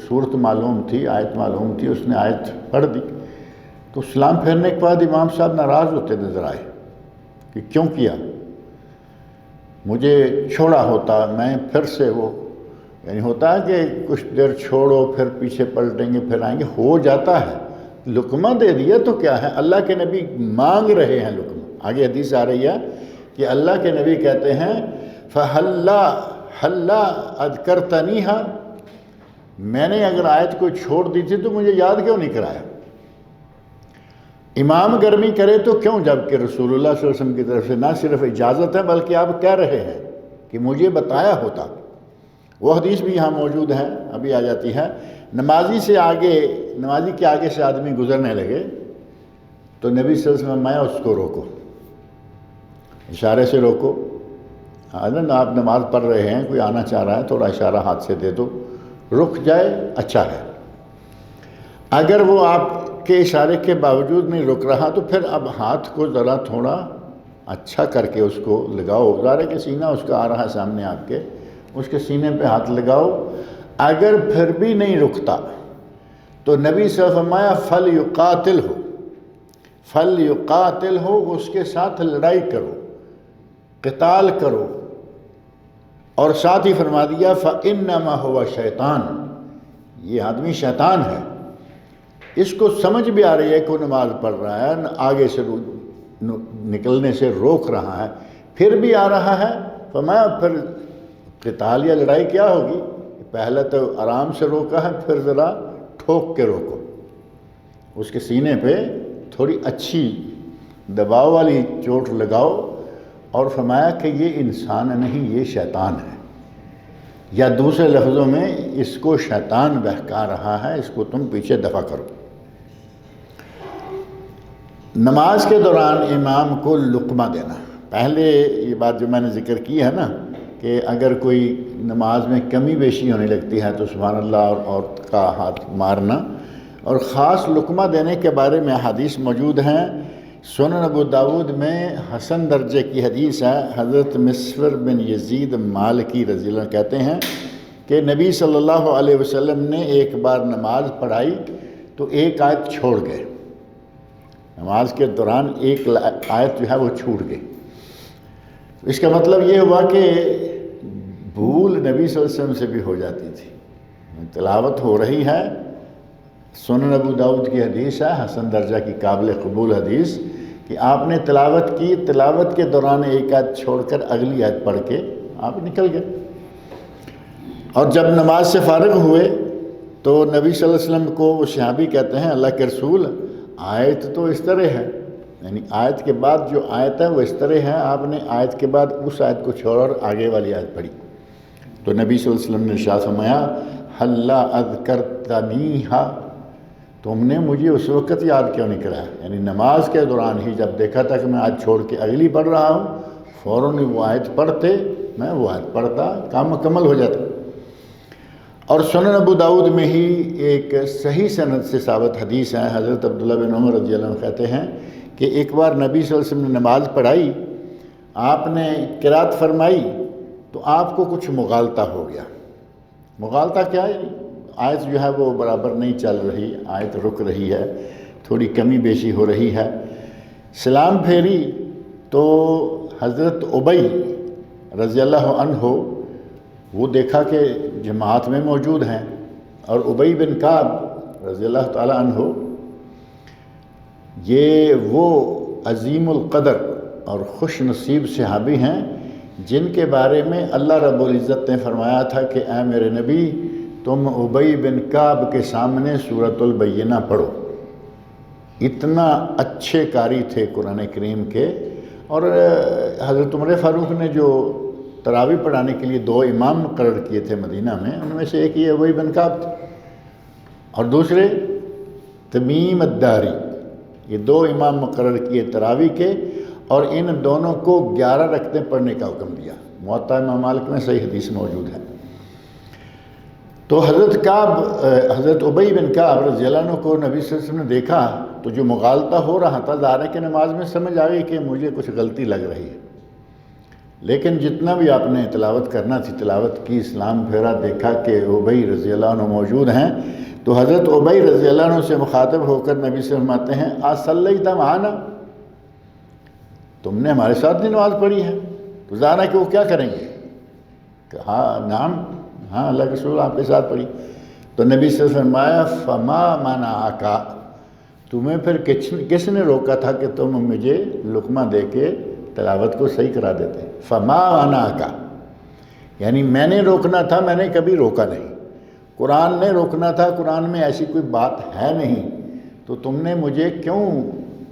صورت معلوم تھی، آیت معلوم تھی، اس نے آیت پڑھ دی تو سلام پھیرنے کے بعد امام صاحب ناراض ہوتے نظر آئے کہ کیوں کیا، مجھے چھوڑا ہوتا میں پھر سے وہ، یعنی ہوتا ہے کہ کچھ دیر چھوڑو پھر پیچھے پلٹیں گے پھر آئیں گے، ہو جاتا ہے، لقمہ دے دیا تو کیا ہے، اللہ کے نبی مانگ رہے ہیں لقمہ۔ آگے حدیث آ رہی ہے کہ اللہ کے نبی کہتے ہیں فَحَلَّا أَذْكَرْتَنِيهَا، میں نے اگر آیت کو چھوڑ دی تھی تو مجھے یاد کیوں نہیں کرایا۔ امام گرمی کرے تو کیوں، جب کہ رسول اللہ صلی اللہ علیہ وسلم کی طرف سے نہ صرف اجازت ہے بلکہ آپ کہہ رہے ہیں کہ مجھے بتایا ہوتا۔ وہ حدیث بھی یہاں موجود ہے، ابھی آ جاتی ہے۔ نمازی کے آگے سے آدمی گزرنے لگے تو نبی صلی اللہ علیہ وسلم فرمایا اس کو روکو، اشارے سے روکو۔ آپ نماز پڑھ رہے ہیں، کوئی آنا چاہ رہا ہے، تھوڑا اشارہ ہاتھ سے دے دو، رک جائے اچھا ہے۔ اگر وہ آپ کے اشارے کے باوجود نہیں رک رہا تو پھر اب ہاتھ کو ذرا تھوڑا اچھا کر کے اس کو لگاؤ، ظاہر ہے کہ سینہ اس کا آ رہا ہے سامنے آپ کے، اس کے سینے پہ ہاتھ لگاؤ۔ اگر پھر بھی نہیں رکتا تو نبی صلی اللہ علیہ وسلم فرمایا فَلْيُقَاتِلْ ہو، اس کے ساتھ لڑائی کرو، قتال کرو۔ اور ساتھ ہی فرما دیا فَإِنَّمَا هُوَ شیطان، یہ آدمی شیطان ہے۔ اس کو سمجھ بھی آ رہی ہے کہ وہ نماز پڑھ رہا ہے، آگے سے نکلنے سے روک رہا ہے، پھر بھی آ رہا ہے، فرمایا پھر قتال یا لڑائی کیا ہوگی، پہلے تو آرام سے روکا ہے، پھر ذرا ٹھوک کے روکو، اس کے سینے پہ تھوڑی اچھی دباؤ والی چوٹ لگاؤ، اور فرمایا کہ یہ انسان نہیں، یہ شیطان ہے، یا دوسرے لفظوں میں اس کو شیطان بہکا رہا ہے، اس کو تم پیچھے دفع کرو۔ نماز کے دوران امام کو لقمہ دینا، پہلے یہ بات جو میں نے ذکر کی ہے نا کہ اگر کوئی نماز میں کمی بیشی ہونے لگتی ہے تو سبحان اللہ اور عورت کا ہاتھ مارنا، اور خاص لقمہ دینے کے بارے میں حدیث موجود ہیں۔ سنن ابو داود میں حسن درجے کی حدیث ہے، حضرت مسور بن یزید مالکی رضی اللہ عنہ کہتے ہیں کہ نبی صلی اللہ علیہ وسلم نے ایک بار نماز پڑھائی تو ایک آیت چھوڑ گئے، نماز کے دوران ایک آیت جو ہے وہ چھوٹ گئی۔ اس کا مطلب یہ ہوا کہ بھول نبی صلی اللہ علیہ وسلم سے بھی ہو جاتی تھی، تلاوت ہو رہی ہے، سنن ابو داؤد کی حدیث ہے، حسن درجہ کی قابل قبول حدیث، کہ آپ نے تلاوت کی، تلاوت کے دوران ایک آیت چھوڑ کر اگلی آیت پڑھ کے آپ نکل گئے، اور جب نماز سے فارغ ہوئے تو نبی صلی اللہ علیہ وسلم کو وہ صحابی کہتے ہیں اللہ کے رسول آیت تو اس طرح ہے، یعنی آیت کے بعد جو آیت ہے وہ اس طرح ہے، آپ نے آیت کے بعد اس آیت کو چھوڑا اور آگے والی آیت پڑھی، تو نبی صلی اللہ علیہ وسلم نے ارشاد فرمایا حَلَّا أَذْكَرْتَنِيهَا، تم نے مجھے اس وقت یاد کیوں نہیں کرایا، یعنی نماز کے دوران ہی جب دیکھا تھا کہ میں آیت چھوڑ کے اگلی پڑھ رہا ہوں، فوراً وہ آیت پڑھتے، میں وہ آیت پڑھتا، کام مکمل ہو جاتا۔ اور سنن ابو داؤد میں ہی ایک صحیح سند سے ثابت حدیث ہے، حضرت عبداللہ بن عمر رضی اللہ عنہ کہتے ہیں کہ ایک بار نبی صلی اللہ علیہ وسلم نے نماز پڑھائی، آپ نے قرات فرمائی تو آپ کو کچھ مغالطہ ہو گیا۔ مغالطہ کیا ہے؟ آیت جو ہے وہ برابر نہیں چل رہی، آیت رک رہی ہے، تھوڑی کمی بیشی ہو رہی ہے۔ سلام پھیری تو حضرت ابی رضی اللہ عنہ وہ دیکھا کہ جماعت میں موجود ہیں، اور ابی بن کعب رضی اللہ تعالی عنہ یہ وہ عظیم القدر اور خوش نصیب صحابی ہیں جن کے بارے میں اللہ رب العزت نے فرمایا تھا کہ اے میرے نبی تم ابی بن کعب کے سامنے سورۃ البینہ پڑھو۔ اتنا اچھے قاری تھے قرآن کریم کے۔ اور حضرت عمر فاروق نے جو تراویح پڑھانے کے لیے 2 امام مقرر کیے تھے مدینہ میں، ان میں سے ایک یہ ابی بن کعب تھے اور دوسرے تمیم الداری۔ یہ 2 امام مقرر کیے تراویح کے، اور ان دونوں کو 11 رکعتیں پڑھنے کا حکم دیا۔ موطا امام مالک میں صحیح حدیث موجود ہے۔ تو حضرت ابی بن کعب رضی اللہ عنہ کو نبی صلی اللہ علیہ وسلم نے دیکھا تو جو مغالطہ ہو رہا تھا، ظاہر ہے کہ نماز میں سمجھ آ گئی کہ مجھے کچھ غلطی لگ رہی ہے، لیکن جتنا بھی آپ نے تلاوت کرنا تھی تلاوت کی، اسلام پھیرا، دیکھا کہ ابی رضی اللہ عنہ موجود ہیں، تو حضرت ابی رضی اللہ عنہ سے مخاطب ہو کر نبی صلی اللہ علیہ وسلم فرماتے ہیں اصلیت معنا، تم نے ہمارے ساتھ بھی نماز پڑھی ہے؟ تو ظاہر ہے کہ وہ کیا کریں گے کہ ہاں نعم، ہاں اللہ کے رسول آپ کے ساتھ پڑھی۔ تو نبی صلی اللہ علیہ وسلم فرمایا فما منعک، تمہیں پھر کس نے روکا تھا کہ تم مجھے لقمہ دے کے تلاوت کو صحیح کرا دیتے؟ فما منعک، یعنی میں نے روکنا تھا، میں نے کبھی روکا نہیں۔ قرآن نے روکنا تھا، قرآن میں ایسی کوئی بات ہے نہیں، تو تم نے مجھے کیوں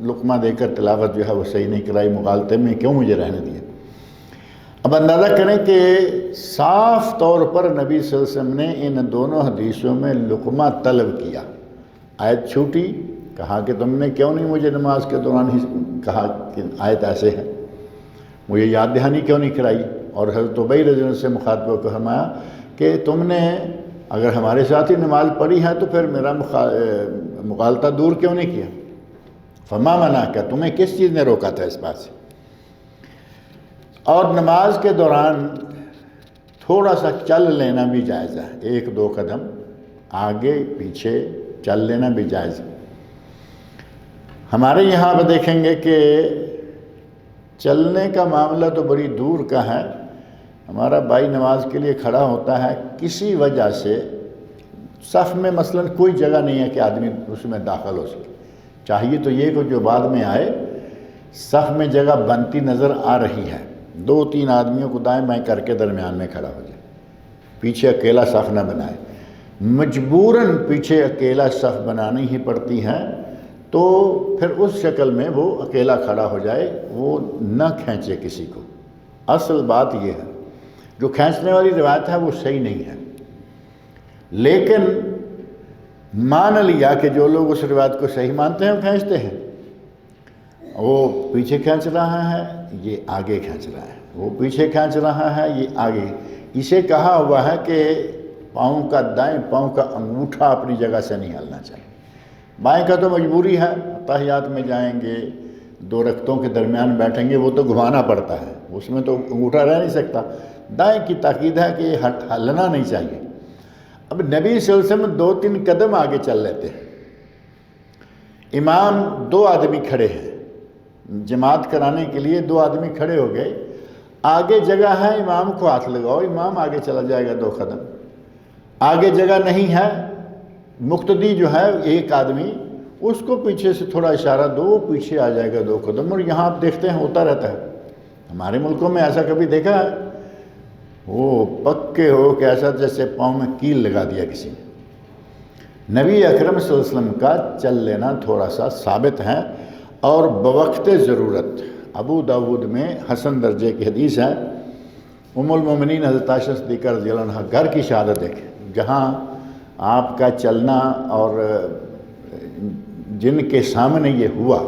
لقمہ دے کر تلاوت جو ہے وہ صحیح نہیں کرائی، مغالطے میں کیوں مجھے رہنے دیا؟ اب اندازہ کریں کہ صاف طور پر نبی صلی اللہ علیہ وسلم نے ان دونوں حدیثوں میں لقمہ طلب کیا۔ آیت چھوٹی، کہا کہ تم نے کیوں نہیں مجھے نماز کے دوران ہی کہا کہ آیت ایسے ہے، مجھے یاد دہانی کیوں نہیں کرائی؟ اور حضرت ابی رضی اللہ عنہ سے مخاطبہ کو فرمایا کہ تم نے اگر ہمارے ساتھ ہی نماز پڑھی ہے تو پھر میرا مغالطہ دور کیوں نہیں کیا؟ فما منعک، تمہیں کس چیز نے روکا تھا اس بات سے؟ اور نماز کے دوران تھوڑا سا چل لینا بھی جائز ہے، 1-2 قدم آگے پیچھے چل لینا بھی جائز ہے۔ ہمارے یہاں پہ دیکھیں گے کہ چلنے کا معاملہ تو بڑی دور کا ہے۔ ہمارا بھائی نماز کے لیے کھڑا ہوتا ہے، کسی وجہ سے صف میں مثلا کوئی جگہ نہیں ہے کہ آدمی اس میں داخل ہو سکے، چاہیے تو یہ کہ جو بعد میں آئے صف میں جگہ بنتی نظر آ رہی ہے، 2-3 آدمیوں کو دائیں بائیں کر کے درمیان میں کھڑا ہو جائے، پیچھے اکیلا صف نہ بنائے، مجبوراً پیچھے اکیلا صف بنانی ہی پڑتی ہے، تو پھر اس شکل میں وہ اکیلا کھڑا ہو جائے، وہ نہ کھینچے کسی کو۔ اصل بات یہ ہے، جو کھینچنے والی روایت ہے وہ صحیح نہیں ہے، لیکن مان لیا کہ جو لوگ اس روایت کو صحیح مانتے ہیں وہ کھینچتے ہیں، وہ پیچھے کھینچ رہا ہے، یہ آگے کھینچ رہا ہے، وہ پیچھے کھینچ رہا ہے، یہ آگے۔ اسے کہا ہوا ہے کہ پاؤں کا دائیں پاؤں کا انگوٹھا اپنی جگہ سے نہیں ہلنا چاہیے۔ بائیں کا تو مجبوری ہے، تحیات میں جائیں گے 2 رکعتوں کے درمیان بیٹھیں گے، وہ تو گھمانا پڑتا ہے، اس میں تو انگوٹھا رہ نہیں سکتا۔ دائیں کی تاکید ہے کہ یہ ہلنا نہیں چاہیے۔ اب نبی صلی اللہ علیہ وسلم 2-3 قدم آگے چل لیتے ہیں، امام 2 آدمی کھڑے ہیں، جماعت کرانے کے لیے 2 آدمی کھڑے ہو گئے، آگے جگہ ہے، امام کو ہاتھ لگاؤ، امام آگے چلا جائے گا 2 قدم۔ آگے جگہ نہیں ہے، مقتدی جو ہے 1 آدمی، اس کو پیچھے سے تھوڑا اشارہ دو، وہ پیچھے آ جائے گا 2 قدم۔ اور یہاں آپ دیکھتے ہیں ہوتا رہتا ہے، ہمارے ملکوں میں ایسا کبھی دیکھا ہے؟ وہ پکے ہو کہ ایسا جیسے پاؤں میں کیل لگا دیا کسی نے۔ نبی اکرم صلی اللہ علیہ وسلم کا چل لینا تھوڑا سا ثابت ہے، اور بوقت ضرورت۔ ابو داود میں حسن درجے کی حدیث ہے، ام المومنین حضرت عائشہ صدیقہ رضی اللہ عنہ گھر کی شہادت دیکھیں، جہاں آپ کا چلنا اور جن کے سامنے یہ ہوا۔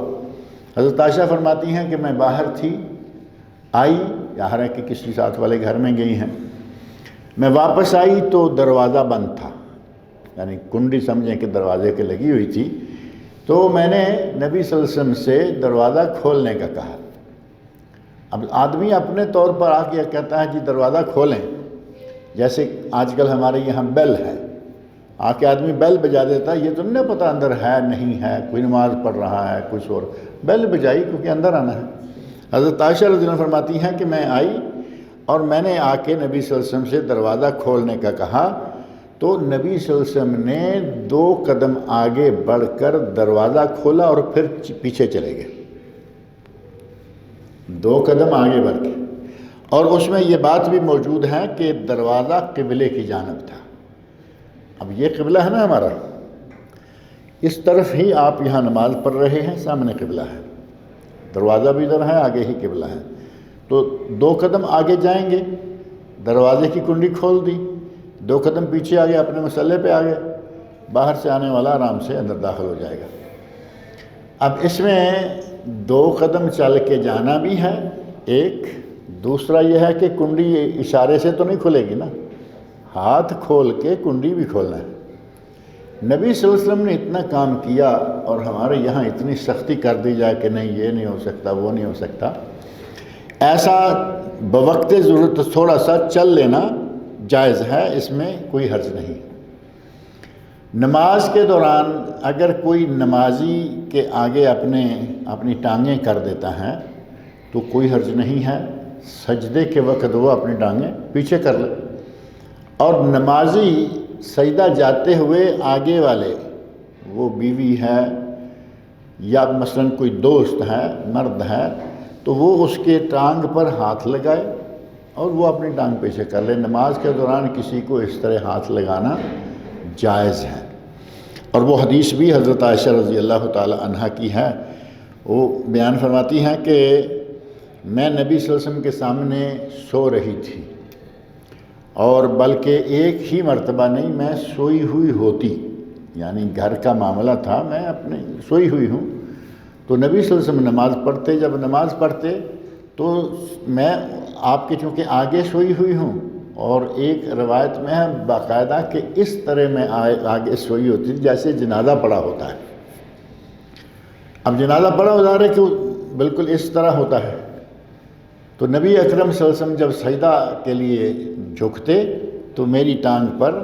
حضرت عائشہ فرماتی ہیں کہ میں باہر تھی، آئی، ظاہر ہے کہ کسی ساتھ والے گھر میں گئی ہیں، میں واپس آئی تو دروازہ بند تھا، یعنی کنڈی سمجھیں کہ دروازے کے لگی ہوئی تھی، تو میں نے نبی صلی اللہ علیہ وسلم سے دروازہ کھولنے کا کہا۔ اب آدمی اپنے طور پر آ کے کہتا ہے جی دروازہ کھولیں، جیسے آج کل ہمارے یہاں بیل ہے، آ کے آدمی بیل بجا دیتا ہے، یہ تو نہیں پتہ اندر ہے نہیں ہے، کوئی نماز پڑھ رہا ہے کچھ اور، بیل بجائی کیونکہ اندر آنا ہے۔ حضرت عائشہ رضی اللہ عنہا فرماتی ہیں کہ میں آئی اور میں نے آ کے نبی صلی اللہ علیہ وسلم سے دروازہ کھولنے کا کہا، تو نبی صلی اللہ علیہ وسلم نے 2 قدم آگے بڑھ کر دروازہ کھولا اور پھر پیچھے چلے گئے، 2 قدم آگے بڑھ کے۔ اور اس میں یہ بات بھی موجود ہے کہ دروازہ قبلے کی جانب تھا۔ اب یہ قبلہ ہے نا ہمارا، اس طرف ہی آپ یہاں نماز پڑھ رہے ہیں، سامنے قبلہ ہے، دروازہ بھی ادھر ہے، آگے ہی قبلہ ہے، تو 2 قدم آگے جائیں گے، دروازے کی کنڈی کھول دی، 2 قدم پیچھے آگے اپنے مسلح پہ آگے، باہر سے آنے والا آرام سے اندر داخل ہو جائے گا۔ اب اس میں 2 قدم چل کے جانا بھی ہے ایک، دوسرا یہ ہے کہ کنڈی اشارے سے تو نہیں کھلے گی نا، ہاتھ کھول کے کنڈی بھی کھولنا ہے۔ نبی صلی اللہ علیہ وسلم نے اتنا کام کیا اور ہمارے یہاں اتنی سختی کر دی جائے کہ نہیں یہ نہیں ہو سکتا وہ نہیں ہو سکتا، ایسا بوقت ضرورت تھوڑا سا چل لینا جائز ہے، اس میں کوئی حرج نہیں۔ نماز کے دوران اگر کوئی نمازی کے آگے اپنی ٹانگیں کر دیتا ہے تو کوئی حرج نہیں ہے، سجدے کے وقت وہ اپنی ٹانگیں پیچھے کر لے، اور نمازی سجدہ جاتے ہوئے آگے والے، وہ بیوی ہے یا مثلا کوئی دوست ہے مرد ہے، تو وہ اس کے ٹانگ پر ہاتھ لگائے اور وہ اپنی ٹانگ پیچھے کر لے۔ نماز کے دوران کسی کو اس طرح ہاتھ لگانا جائز ہے۔ اور وہ حدیث بھی حضرت عائشہ رضی اللہ تعالی عنہا کی ہے، وہ بیان فرماتی ہیں کہ میں نبی صلی اللہ علیہ وسلم کے سامنے سو رہی تھی، اور بلکہ ایک ہی مرتبہ نہیں، میں سوئی ہوئی ہوتی، یعنی گھر کا معاملہ تھا، میں اپنے سوئی ہوئی ہوں، تو نبی صلی اللہ علیہ وسلم نماز پڑھتے، جب نماز پڑھتے تو میں آپ کے چونکہ آگے سوئی ہوئی ہوں، اور ایک روایت میں ہے باقاعدہ کہ اس طرح میں آگے سوئی ہوتی تھی جیسے جنازہ پڑا ہوتا ہے۔ اب جنازہ پڑا ہو جا رہا ہے کہ بالکل اس طرح ہوتا ہے، تو نبی اکرم صلی اللہ علیہ وسلم جب سجدہ کے لیے جھکتے تو میری ٹانگ پر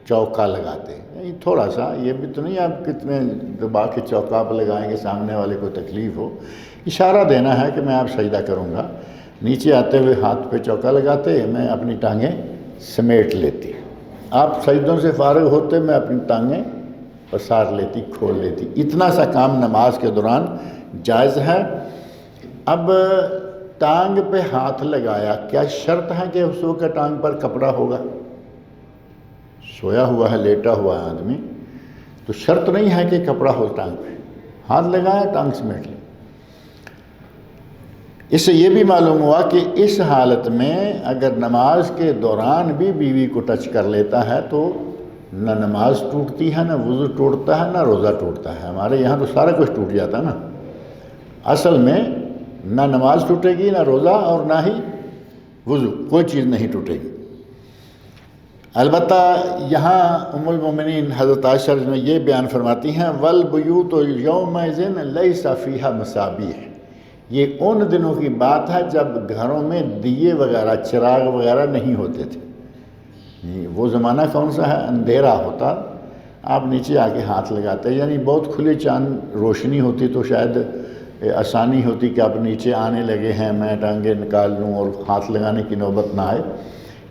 چوکا لگاتے، تھوڑا سا، یہ بھی تو نہیں آپ کتنے دبا کے چوکا پہ لگائیں گے سامنے والے کو تکلیف ہو، اشارہ دینا ہے کہ میں آپ سجدہ کروں گا، نیچے آتے ہوئے ہاتھ پہ چوکا لگاتے، میں اپنی ٹانگیں سمیٹ لیتی، آپ سجدوں سے فارغ ہوتے میں اپنی ٹانگیں پسار لیتی، کھول لیتی، اتنا سا کام نماز کے دوران جائز ہے۔ اب ٹانگ پہ ہاتھ لگایا، کیا شرط ہے کہ اس وقت ٹانگ پر کپڑا ہوگا؟ سویا ہوا ہے، لیٹا ہوا ہے آدمی، تو شرط نہیں ہے کہ کپڑا ہو ٹانگ پہ، ہاتھ لگایا ٹانگ سمیٹ لی۔ اس سے یہ بھی معلوم ہوا کہ اس حالت میں اگر نماز کے دوران بھی بیوی کو ٹچ کر لیتا ہے تو نہ نماز ٹوٹتی ہے، نہ وضو ٹوٹتا ہے، نہ روزہ ٹوٹتا ہے۔ ہمارے یہاں تو سارا کچھ ٹوٹ جاتا ہے نا، اصل میں نہ نماز ٹوٹے گی، نہ روزہ، اور نہ ہی وضو، کوئی چیز نہیں ٹوٹے گی۔ البتہ یہاں ام المومنین حضرت عائشہ نے یہ بیان فرماتی ہیں وَالْبُيُوتُ يَوْمَئِذٍ لَيْسَ فِيهَا مَصَابِيحُ، یہ ان دنوں کی بات ہے جب گھروں میں دیے وغیرہ، چراغ وغیرہ نہیں ہوتے تھے۔ وہ زمانہ کون سا ہے؟ اندھیرا ہوتا، آپ نیچے آ کے ہاتھ لگاتے، یعنی بہت کھلے چاند روشنی ہوتی تو شاید آسانی ہوتی کہ آپ نیچے آنے لگے ہیں، میں ٹانگیں نکال لوں اور ہاتھ لگانے کی نوبت نہ آئے۔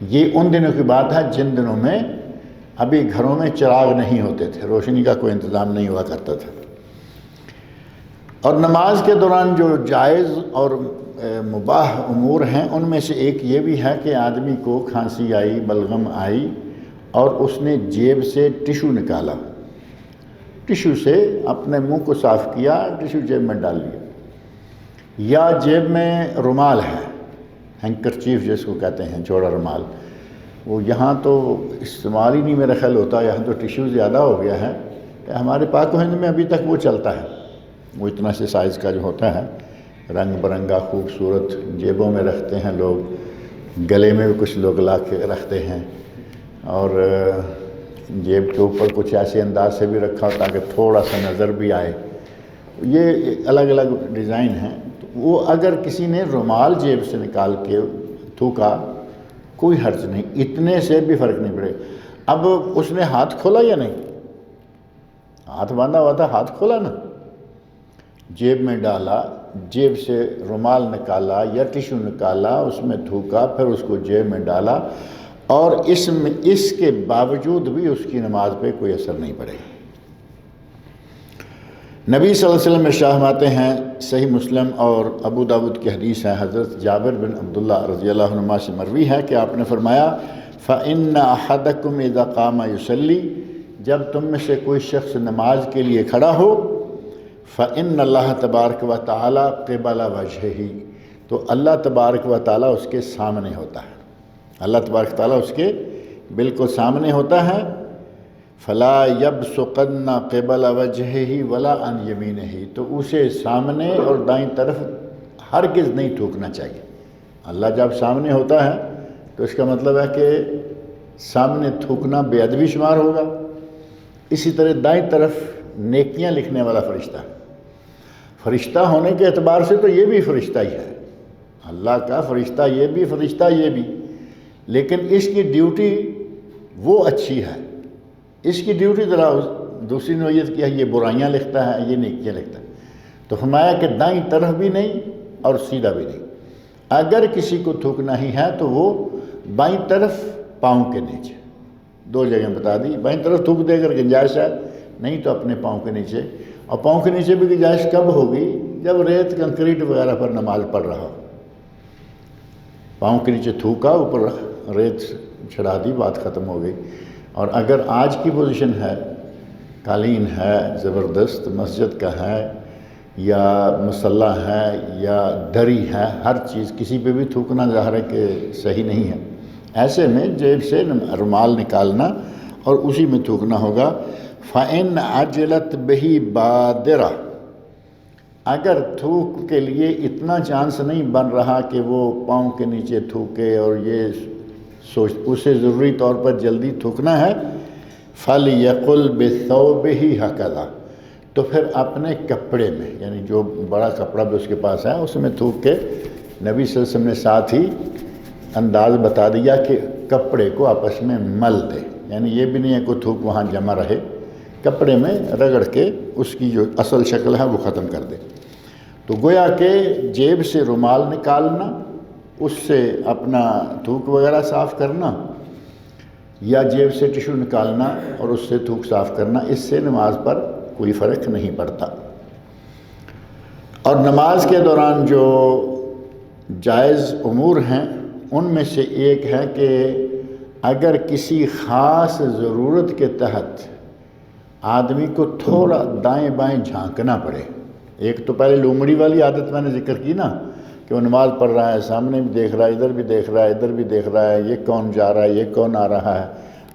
یہ ان دنوں کی بات ہے جن دنوں میں ابھی گھروں میں چراغ نہیں ہوتے تھے، روشنی کا کوئی انتظام نہیں ہوا کرتا تھا۔ اور نماز کے دوران جو جائز اور مباح امور ہیں ان میں سے ایک یہ بھی ہے کہ آدمی کو کھانسی آئی، بلغم آئی، اور اس نے جیب سے ٹشو نکالا، ٹشو سے اپنے منہ کو صاف کیا، ٹشو جیب میں ڈال لیا، یا جیب میں رومال ہے، ہینکرچیف جس کو کہتے ہیں، چوڑا رومال، وہ یہاں تو استعمال ہی نہیں میرا خیال ہوتا، یہاں تو ٹشو زیادہ ہو گیا ہے، ہمارے پاک و ہند میں ابھی تک وہ چلتا ہے، وہ اتنا سے سائز کا جو ہوتا ہے، رنگ برنگا خوبصورت، جیبوں میں رکھتے ہیں لوگ، گلے میں بھی کچھ لوگ لا کے رکھتے ہیں، اور جیب کے اوپر کچھ ایسے انداز سے بھی رکھا ہو تاکہ تھوڑا سا نظر بھی آئے. یہ الگ الگ ڈیزائن ہیں. تو وہ اگر کسی نے رومال جیب سے نکال کے تھوکا کوئی حرج نہیں، اتنے سے بھی فرق نہیں پڑے. اب اس نے ہاتھ کھولا یا نہیں؟ ہاتھ باندھا ہوا تھا، ہاتھ کھولا نا، جیب میں ڈالا، جیب سے رومال نکالا یا ٹیشو نکالا، اس میں تھوکا، پھر اس کو جیب میں ڈالا، اور اس کے باوجود بھی اس کی نماز پہ کوئی اثر نہیں پڑے. نبی صلی اللہ علیہ وسلم ارشاد فرماتے ہیں، صحیح مسلم اور ابو داود کی حدیث ہے، حضرت جابر بن عبداللہ رضی اللہ عنہما سے مروی ہے کہ آپ نے فرمایا فَإِنَّ أَحَدَكُمْ إِذَا قَامَ يُصَلِّي، جب تم میں سے کوئی شخص نماز کے لیے کھڑا ہو، فَإِنَّ اللَّهَ تبارک و تعالیٰ قِبَلَ وَجْهِهِ، تو اللہ تبارک و تعالیٰ اس کے سامنے ہوتا ہے. اللہ تبارک و تعالیٰ اس کے بالکل سامنے ہوتا ہے. فَلَا يَبْصُقَنَّ قِبَلَ وَجْهِهِ وَلَا عَنْ يَمِينِهِ، تو اسے سامنے اور دائیں طرف ہرگز نہیں تھوکنا چاہیے. اللہ جب سامنے ہوتا ہے تو اس کا مطلب ہے کہ سامنے تھوکنا بے ادبی شمار ہوگا. اسی طرح دائیں طرف نیکیاں لکھنے والا فرشتہ ہونے کے اعتبار سے تو یہ بھی فرشتہ ہی ہے، اللہ کا فرشتہ یہ بھی، فرشتہ یہ بھی، لیکن اس کی ڈیوٹی وہ اچھی ہے. اس کی ڈیوٹی ذرا دوسری نوعیت کی ہے، یہ برائیاں لکھتا ہے، یہ نیکیاں لکھتا ہے. تو فرمایا کہ دائیں طرف بھی نہیں اور سیدھا بھی نہیں. اگر کسی کو تھوکنا ہی ہے تو وہ بائیں طرف پاؤں کے نیچے، دو جگہیں بتا دی. بائیں طرف تھوک دے اگر گنجائش ہے، نہیں تو اپنے پاؤں کے نیچے. اور پاؤں کے نیچے بھی گنجائش کب ہوگی؟ جب ریت کنکریٹ وغیرہ پر نماز پڑھ رہا ہو. پاؤں کے نیچے تھوکا، اوپر ریت چھڑا دی، بات ختم ہو گئی. اور اگر آج کی پوزیشن ہے، قالین ہے زبردست، مسجد کا ہے یا مصلی ہے یا دری ہے، ہر چیز کسی پہ بھی تھوکنا ظاہر ہے کہ صحیح نہیں ہے. ایسے میں جیب سے رومال نکالنا اور اسی میں تھوکنا ہوگا. فَإِنْ عَجْلَتْ بِهِ بَادِرَةٌ، اگر تھوک کے لیے اتنا چانس نہیں بن رہا کہ وہ پاؤں کے نیچے تھوکے اور یہ اسے ضروری طور پر جلدی تھوکنا ہے، فَلْيَقُلْ بِثَوْبِهِ هَكَذَا، تو پھر اپنے کپڑے میں، یعنی جو بڑا کپڑا بھی اس کے پاس ہے اس میں تھوک کے، نبی صلی اللہ علیہ وسلم نے ساتھ ہی انداز بتا دیا کہ کپڑے کو آپس میں مل دے. یعنی یہ بھی نہیں ہے کوئی تھوک وہاں جمع رہے، کپڑے میں رگڑ کے اس کی جو اصل شکل ہے وہ ختم کر دے. تو گویا کہ جیب سے رومال نکالنا، اس سے اپنا تھوک وغیرہ صاف کرنا، یا جیب سے ٹیشو نکالنا اور اس سے تھوک صاف کرنا، اس سے نماز پر کوئی فرق نہیں پڑتا. اور نماز کے دوران جو جائز امور ہیں ان میں سے ایک ہے کہ اگر کسی خاص ضرورت کے تحت آدمی کو تھوڑا دائیں بائیں جھانکنا پڑے. ایک تو پہلے لومڑی والی عادت میں نے ذکر کی نا، کہ وہ نماز پڑھ رہا ہے، سامنے بھی دیکھ رہا ہے، ادھر بھی دیکھ رہا ہے، ادھر بھی دیکھ رہا ہے، یہ کون جا رہا ہے، یہ کون آ رہا ہے.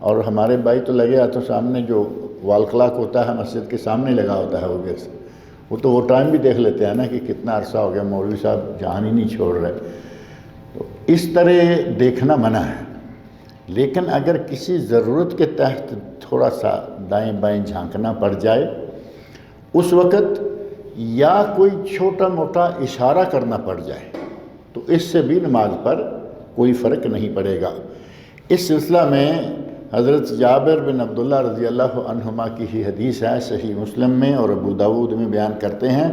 اور ہمارے بھائی تو لگے تو سامنے جو وال کلاک ہوتا ہے مسجد کے سامنے لگا ہوتا ہے، وہ تو وہ ٹائم بھی دیکھ لیتے ہیں نا کہ کتنا عرصہ ہو گیا، مولوی صاحب جان ہی نہیں چھوڑ رہے. تو اس طرح دیکھنا منع ہے. لیکن اگر کسی ضرورت کے تحت تھوڑا سا دائیں بائیں جھانکنا پڑ جائے، اس وقت یا کوئی چھوٹا موٹا اشارہ کرنا پڑ جائے، تو اس سے بھی نماز پر کوئی فرق نہیں پڑے گا. اس سلسلہ میں حضرت جابر بن عبداللہ رضی اللہ عنہما کی ہی حدیث ہے، صحیح مسلم میں اور ابو داود میں بیان کرتے ہیں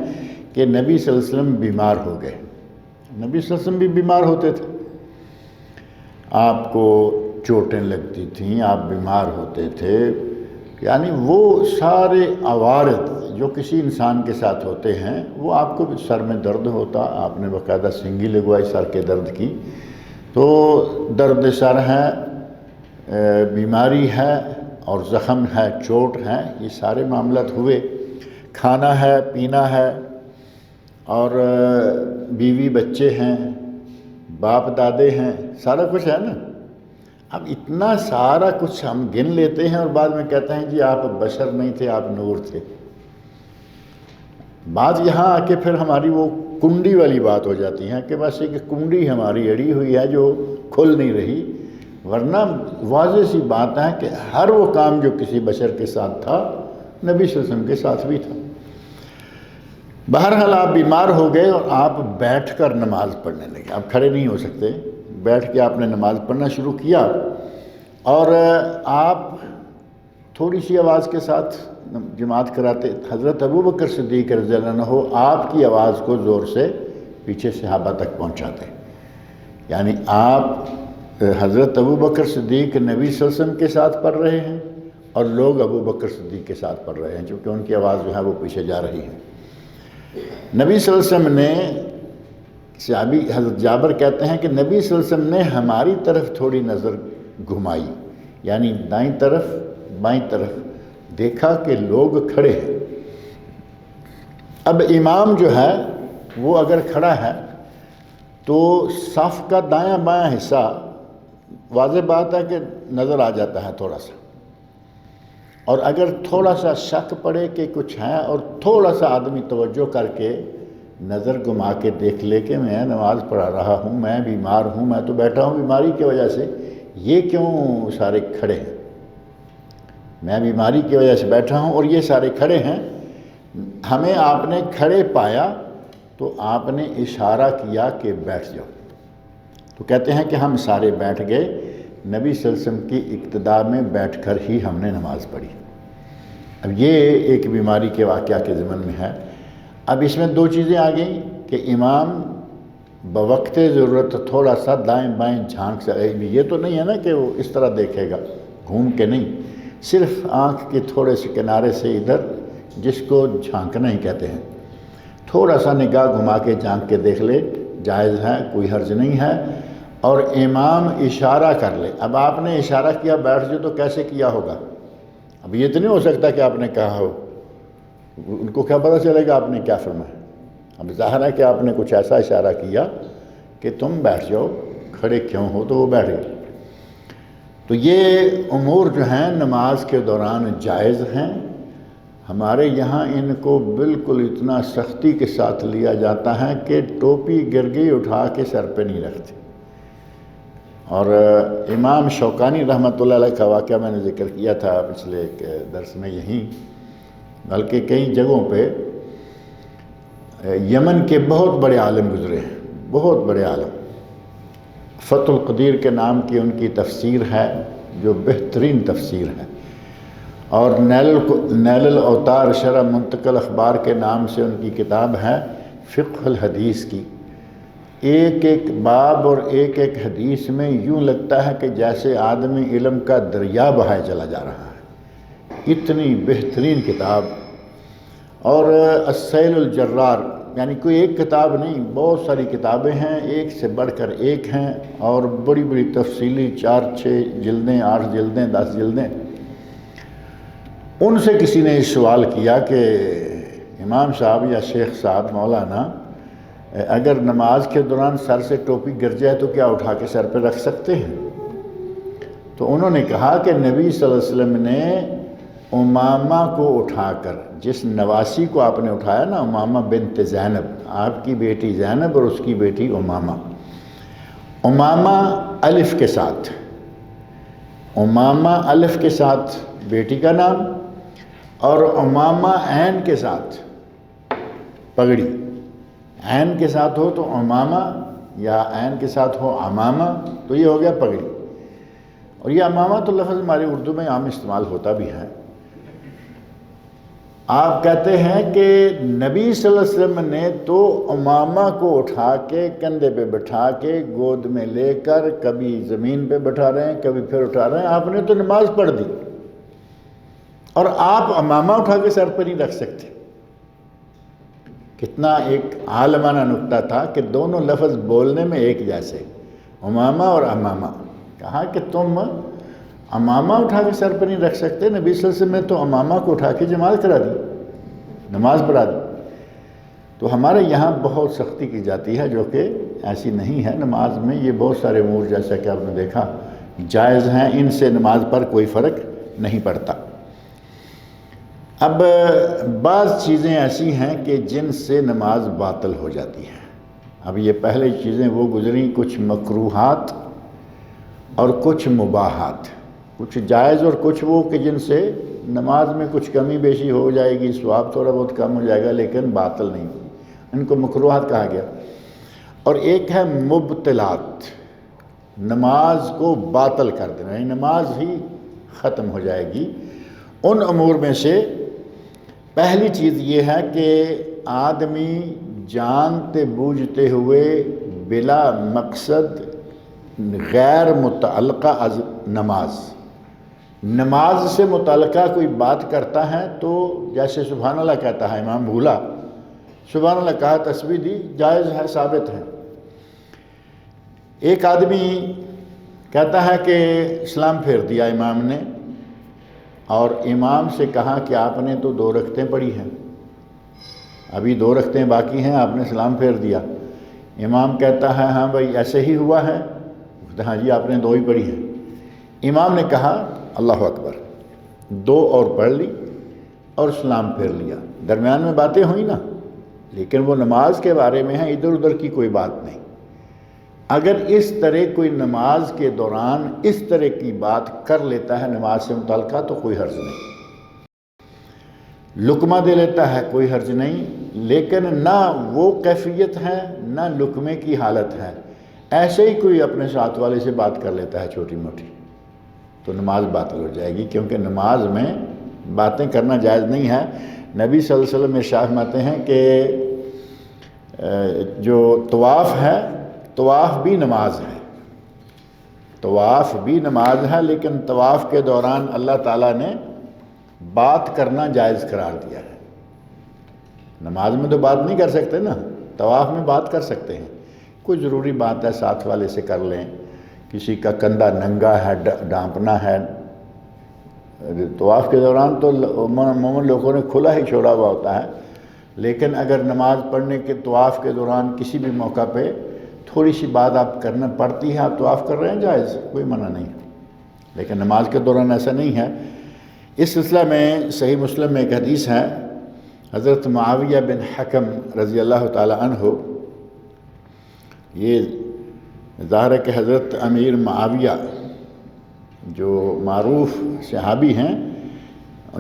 کہ نبی صلی اللہ علیہ وسلم بیمار ہو گئے. نبی صلی اللہ علیہ وسلم بھی بیمار ہوتے تھے، آپ کو چوٹیں لگتی تھیں، آپ بیمار ہوتے تھے. یعنی وہ سارے عوارض جو کسی انسان کے ساتھ ہوتے ہیں، وہ آپ کو سر میں درد ہوتا، آپ نے باقاعدہ سنگی لگوائی سر کے درد کی. تو درد سر ہے، بیماری ہے اور زخم ہے، چوٹ ہے، یہ سارے معاملات ہوئے. کھانا ہے، پینا ہے، اور بیوی بچے ہیں، باپ دادے ہیں، سارا کچھ ہے نا. اب اتنا سارا کچھ ہم گن لیتے ہیں اور بعد میں کہتے ہیں جی آپ بشر نہیں تھے، آپ نور تھے. بعض یہاں آ کے پھر ہماری وہ کنڈی والی بات ہو جاتی ہیں کہ بس ایک کنڈی ہماری اڑی ہوئی ہے جو کھل نہیں رہی، ورنہ واضح سی بات ہے کہ ہر وہ کام جو کسی بشر کے ساتھ تھا نبی صلی اللہ علیہ وسلم کے ساتھ بھی تھا۔ بہرحال آپ بیمار ہو گئے اور آپ بیٹھ کر نماز پڑھنے لگے، آپ کھڑے نہیں ہو سکتے، بیٹھ کے آپ نے نماز پڑھنا شروع کیا، اور آپ تھوڑی سی آواز کے ساتھ جماعت کراتے۔ حضرت ابوبکر صدیق رضی اللہ عنہ آپ کی آواز کو زور سے پیچھے صحابہ تک پہنچاتے، یعنی آپ حضرت ابوبکر صدیق نبی صلی اللہ علیہ وسلم کے ساتھ پڑھ رہے ہیں اور لوگ ابوبکر صدیق کے ساتھ پڑھ رہے ہیں، چونکہ ان کی آواز جو ہے وہ پیچھے جا رہی ہے۔ نبی صلی اللہ علیہ وسلم نے، صحابی حضرت جابر کہتے ہیں کہ نبی صلی اللہ علیہ وسلم نے ہماری طرف تھوڑی نظر گھمائی، یعنی دائیں طرف بائیں طرف دیکھا کہ لوگ کھڑے ہیں۔ اب امام جو ہے وہ اگر کھڑا ہے تو صف کا دایاں بایاں حصہ واضح بات ہے کہ نظر آ جاتا ہے تھوڑا سا، اور اگر تھوڑا سا شک پڑے کہ کچھ ہے اور تھوڑا سا آدمی توجہ کر کے نظر گھما کے دیکھ لے کہ میں نماز پڑھا رہا ہوں، میں بیمار ہوں، میں تو بیٹھا ہوں بیماری کی وجہ سے، یہ کیوں سارے کھڑے ہیں، میں بیماری کی وجہ سے بیٹھا ہوں اور یہ سارے کھڑے ہیں، ہمیں آپ نے کھڑے پایا تو آپ نے اشارہ کیا کہ بیٹھ جاؤ، تو کہتے ہیں کہ ہم سارے بیٹھ گئے، نبی صلی اللہ علیہ وسلم کی اقتداء میں بیٹھ کر ہی ہم نے نماز پڑھی۔ اب یہ ایک بیماری کے واقعہ کے ضمن میں ہے۔ اب اس میں دو چیزیں آ گئیں کہ امام بوقت ضرورت تھوڑا سا دائیں بائیں جھانک سے، یہ تو نہیں ہے نا کہ وہ اس طرح دیکھے گا گھوم کے، نہیں، صرف آنکھ کے تھوڑے سے کنارے سے ادھر، جس کو جھانکنا ہی کہتے ہیں، تھوڑا سا نگاہ گھما کے جھانک کے دیکھ لے، جائز ہے، کوئی حرج نہیں ہے، اور امام اشارہ کر لے۔ اب آپ نے اشارہ کیا بیٹھ جو، تو کیسے کیا ہوگا؟ اب یہ تو نہیں ہو سکتا کہ آپ نے کہا ہو، ان کو کیا پتہ چلے گا آپ نے کیا فرمایا؟ اب ظاہر ہے کہ آپ نے کچھ ایسا اشارہ کیا کہ تم بیٹھ جاؤ، کھڑے کیوں ہو، تو وہ بیٹھ گئے۔ تو یہ امور جو ہیں نماز کے دوران جائز ہیں، ہمارے یہاں ان کو بالکل اتنا سختی کے ساتھ لیا جاتا ہے کہ ٹوپی گر گئی اٹھا کے سر پہ نہیں رکھتے۔ اور امام شوکانی رحمۃ اللہ علیہ کا واقعہ میں نے ذکر کیا تھا پچھلے ایک درس میں، یہیں بلکہ کئی جگہوں پہ، یمن کے بہت بڑے عالم گزرے ہیں، بہت بڑے عالم، فتح القدیر کے نام کی ان کی تفسیر ہے جو بہترین تفسیر ہے، اور نیل الاوتار شرح منتقل اخبار کے نام سے ان کی کتاب ہے فقہ الحدیث کی۔ ایک ایک باب اور ایک ایک حدیث میں یوں لگتا ہے کہ جیسے آدمی علم کا دریا بہائے چلا جا رہا ہے، اتنی بہترین کتاب۔ اور السیل الجرار، یعنی کوئی ایک کتاب نہیں، بہت ساری کتابیں ہیں، ایک سے بڑھ کر ایک ہیں، اور بڑی بڑی تفصیلی 4-6 جلدیں، 8 جلدیں، 10 جلدیں۔ ان سے کسی نے سوال کیا کہ امام صاحب یا شیخ صاحب، مولانا، اگر نماز کے دوران سر سے ٹوپی گر جائے تو کیا اٹھا کے سر پہ رکھ سکتے ہیں؟ تو انہوں نے کہا کہ نبی صلی اللہ علیہ وسلم نے امامہ کو اٹھا کر، جس نواسی کو آپ نے اٹھایا نا، امامہ بنت زینب، آپ کی بیٹی زینب اور اس کی بیٹی امامہ، امامہ الف کے ساتھ، امامہ الف کے ساتھ بیٹی کا نام، اور امامہ عین کے ساتھ پگڑی، عین کے ساتھ ہو تو امامہ، یا عین کے ساتھ ہو امامہ، تو یہ ہو گیا پگڑی۔ اور یہ امامہ تو لفظ ہماری اردو میں عام استعمال ہوتا بھی ہے۔ آپ کہتے ہیں کہ نبی صلی اللہ علیہ وسلم نے تو امامہ کو اٹھا کے کندھے پہ بٹھا کے گود میں لے کر کبھی زمین پہ بٹھا رہے ہیں، کبھی پھر اٹھا رہے ہیں، آپ نے تو نماز پڑھ دی، اور آپ امامہ اٹھا کے سر پہ نہیں رکھ سکتے۔ کتنا ایک عالمانہ نکتہ تھا کہ دونوں لفظ بولنے میں ایک جیسے، امامہ اور امامہ۔ کہا کہ تم امامہ اٹھا کے سر پہ نہیں رکھ سکتے، نبی صلی اللہ علیہ وسلم نے تو امامہ کو اٹھا کے جماعت کرا دی، نماز پڑھا دی۔ تو ہمارے یہاں بہت سختی کی جاتی ہے جو کہ ایسی نہیں ہے۔ نماز میں یہ بہت سارے امور جیسا کہ آپ نے دیکھا جائز ہیں، ان سے نماز پر کوئی فرق نہیں پڑتا۔ اب بعض چیزیں ایسی ہیں کہ جن سے نماز باطل ہو جاتی ہے۔ اب یہ پہلے چیزیں وہ گزریں، کچھ مکروہات اور کچھ مباحات، کچھ جائز اور کچھ وہ کہ جن سے نماز میں کچھ کمی بیشی ہو جائے گی، ثواب تھوڑا بہت کم ہو جائے گا لیکن باطل نہیں ہوگی، ان کو مکروہات کہا گیا۔ اور ایک ہے مبطلات، نماز کو باطل کر دینا، یعنی نماز ہی ختم ہو جائے گی۔ ان امور میں سے پہلی چیز یہ ہے کہ آدمی جانتے بوجھتے ہوئے بلا مقصد غیر متعلقہ از نماز سے متعلقہ کوئی بات کرتا ہے تو جیسے سبحان اللہ کہتا ہے، امام بھولا، سبحان اللہ کہا، تسبیح دی، جائز ہے، ثابت ہے۔ ایک آدمی کہتا ہے کہ اسلام پھیر دیا امام نے، اور امام سے کہا کہ آپ نے تو 2 رکعتیں پڑھی ہیں، ابھی 2 رکعتیں باقی ہیں، آپ نے اسلام پھیر دیا۔ امام کہتا ہے ہاں بھائی ایسے ہی ہوا ہے، ہاں جی آپ نے 2 ہی پڑھی ہیں۔ امام نے کہا اللہ اکبر، 2 اور پڑھ لی اور اسلام پھیر لیا، درمیان میں باتیں ہوئیں نا، لیکن وہ نماز کے بارے میں ہے، ادھر ادھر کی کوئی بات نہیں۔ اگر اس طرح کوئی نماز کے دوران اس طرح کی بات کر لیتا ہے نماز سے متعلقہ تو کوئی حرج نہیں، لقمہ دے لیتا ہے کوئی حرج نہیں، لیکن نہ وہ کیفیت ہے نہ لقمے کی حالت ہے، ایسے ہی کوئی اپنے ساتھ والے سے بات کر لیتا ہے چھوٹی موٹی تو نماز باطل ہو جائے گی، کیونکہ نماز میں باتیں کرنا جائز نہیں ہے۔ نبی صلی اللہ علیہ وسلم ارشاد فرماتے ہیں کہ جو طواف ہے، طواف بھی نماز ہے، طواف بھی نماز ہے، لیکن طواف کے دوران اللہ تعالیٰ نے بات کرنا جائز قرار دیا ہے۔ نماز میں تو بات نہیں کر سکتے نا، طواف میں بات کر سکتے ہیں، کوئی ضروری بات ہے ساتھ والے سے کر لیں، کسی کا کندھا ننگا ہے ڈانپنا ہے، طواف کے دوران تو عموماً لوگوں نے کھلا ہی چھوڑا ہوا ہوتا ہے، لیکن اگر نماز پڑھنے کے طواف کے دوران کسی بھی موقع پہ تھوڑی سی بات آپ کرنا پڑتی ہے، آپ طواف کر رہے ہیں، جائز، کوئی منع نہیں، لیکن نماز کے دوران ایسا نہیں ہے۔ اس سلسلہ میں صحیح مسلم میں ایک حدیث ہے، حضرت معاویہ بن حکم رضی اللہ تعالی عنہ، یہ ظاہر ہے کہ حضرت امیر معاویہ جو معروف صحابی ہیں،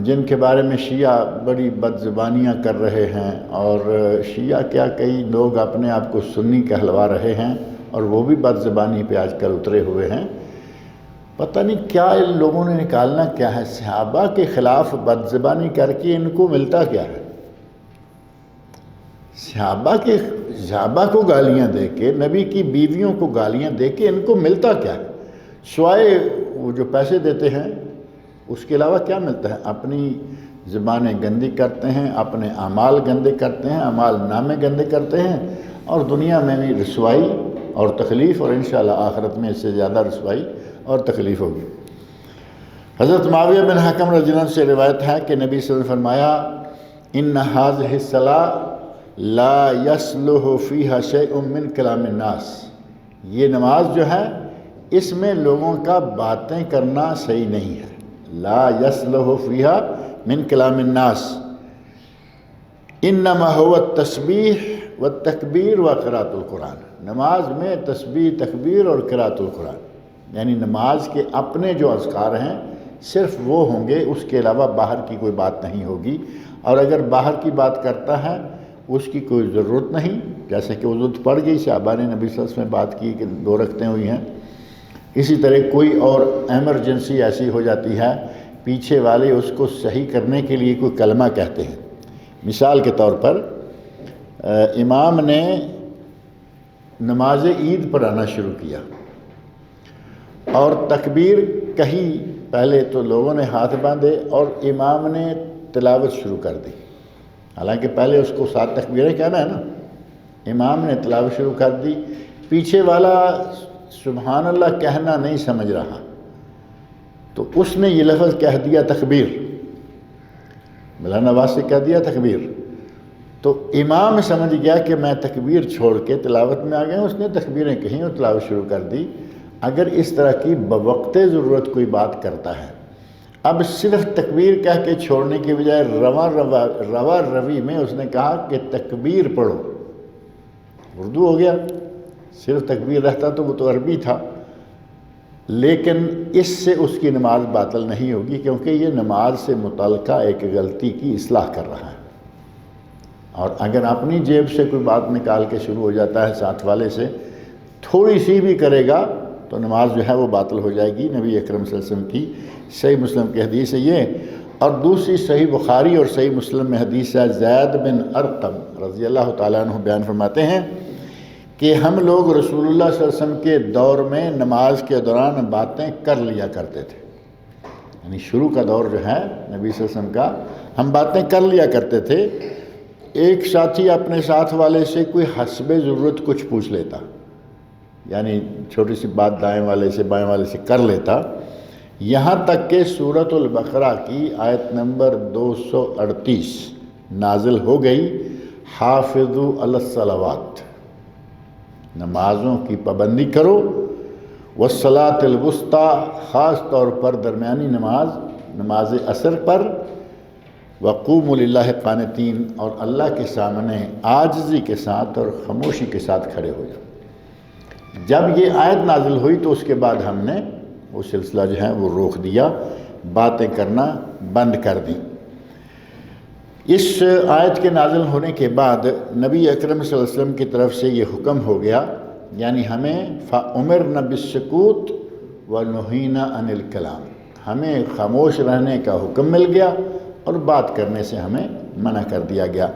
جن کے بارے میں شیعہ بڑی بد زبانیاں کر رہے ہیں، اور شیعہ کیا کئی لوگ اپنے آپ کو سنی کہلوا رہے ہیں، اور وہ بھی بد زبانی پہ آج کل اترے ہوئے ہیں۔ پتہ نہیں کیا ان لوگوں نے نکالنا کیا ہے، صحابہ کے خلاف بد زبانی کر کے ان کو ملتا کیا ہے؟ صحابہ کو گالیاں دے کے، نبی کی بیویوں کو گالیاں دے کے ان کو ملتا کیا ہے؟ سوائے وہ جو پیسے دیتے ہیں اس کے علاوہ کیا ملتا ہے؟ اپنی زبانیں گندی کرتے ہیں، اپنے اعمال گندے کرتے ہیں، اعمال نامے گندے کرتے ہیں، اور دنیا میں بھی رسوائی اور تکلیف، اور انشاءاللہ آخرت میں اس سے زیادہ رسوائی اور تکلیف ہوگی۔ حضرت معاویہ بن حکم رضی اللہ عنہ سے روایت ہے کہ نبی صلی اللہ علیہ وسلم فرمایا ان هذه الصلاة لا يصلح فيها شيء من کلام الناس، یہ نماز جو ہے اس میں لوگوں کا باتیں کرنا صحیح نہیں ہے۔ لا يصلح فيها من کلام الناس انما هو التسبیح والتکبیر وقراءۃ القرآن، نماز میں تسبیح، تکبیر اور قراءۃ القرآن، یعنی نماز کے اپنے جو اذکار ہیں صرف وہ ہوں گے، اس کے علاوہ باہر کی کوئی بات نہیں ہوگی، اور اگر باہر کی بات کرتا ہے اس کی کوئی ضرورت نہیں، جیسے کہ ضرورت پڑ گئی، صحابہ نے نبی صلی اللہ علیہ وسلم میں بات کی کہ 2 رکعتیں ہوئی ہیں، اسی طرح کوئی اور ایمرجنسی ایسی ہو جاتی ہے، پیچھے والے اس کو صحیح کرنے کے لیے کوئی کلمہ کہتے ہیں۔ مثال کے طور پر امام نے نماز عید پڑھانا شروع کیا اور تکبیر کہی، پہلے تو لوگوں نے ہاتھ باندھے اور امام نے تلاوت شروع کر دی، حالانکہ پہلے اس کو 7 تکبیریں کہنا ہے نا، امام نے تلاوت شروع کر دی، پیچھے والا سبحان اللہ کہنا نہیں سمجھ رہا تو اس نے یہ لفظ کہہ دیا تکبیر، مولانا آواز سے کہہ دیا تکبیر، تو امام سمجھ گیا کہ میں تکبیر چھوڑ کے تلاوت میں آ گیا ہوں، اس نے تکبیریں کہیں اور تلاوت شروع کر دی۔ اگر اس طرح کی بوقت ضرورت کوئی بات کرتا ہے، اب صرف تکبیر کہہ کے چھوڑنے کی بجائے روا روی میں اس نے کہا کہ تکبیر پڑھو، اردو ہو گیا، صرف تکبیر رہتا تو وہ تو عربی تھا، لیکن اس سے اس کی نماز باطل نہیں ہوگی، کیونکہ یہ نماز سے متعلقہ ایک غلطی کی اصلاح کر رہا ہے۔ اور اگر اپنی جیب سے کوئی بات نکال کے شروع ہو جاتا ہے ساتھ والے سے، تھوڑی سی بھی کرے گا تو نماز جو ہے وہ باطل ہو جائے گی۔ نبی اکرم صلی اللہ علیہ وسلم کی صحیح مسلم کی حدیث ہے یہ، اور دوسری صحیح بخاری اور صحیح مسلم میں حدیث ہے، زید بن ارقم رضی اللہ تعالیٰ عنہ بیان فرماتے ہیں کہ ہم لوگ رسول اللہ صلی اللہ علیہ وسلم کے دور میں نماز کے دوران باتیں کر لیا کرتے تھے، یعنی شروع کا دور جو ہے نبی صلی اللہ علیہ وسلم کا، ہم باتیں کر لیا کرتے تھے۔ ایک ساتھی اپنے ساتھ والے سے کوئی حسب ضرورت کچھ پوچھ لیتا، یعنی چھوٹی سی بات دائیں والے سے بائیں والے سے کر لیتا، یہاں تک کہ سورۃ البقرہ کی آیت نمبر 238 نازل ہو گئی، حافظوا علی الصلوات، نمازوں کی پابندی کرو، والصلاۃ الوسطیٰ، خاص طور پر درمیانی نماز عصر پر، وقوموا للہ قانتین، اور اللہ کے سامنے عاجزی کے ساتھ اور خاموشی کے ساتھ کھڑے ہو جاؤ۔ جب یہ آیت نازل ہوئی تو اس کے بعد ہم نے وہ سلسلہ جو ہے وہ روک دیا، باتیں کرنا بند کر دی۔ اس آیت کے نازل ہونے کے بعد نبی اکرم صلی اللہ علیہ وسلم کی طرف سے یہ حکم ہو گیا، یعنی ہمیں فَأُمِرْنَا بِالسُّكُوتِ وَنُهِينَا عَنِ الْكَلَامِ، ہمیں خاموش رہنے کا حکم مل گیا اور بات کرنے سے ہمیں منع کر دیا گیا۔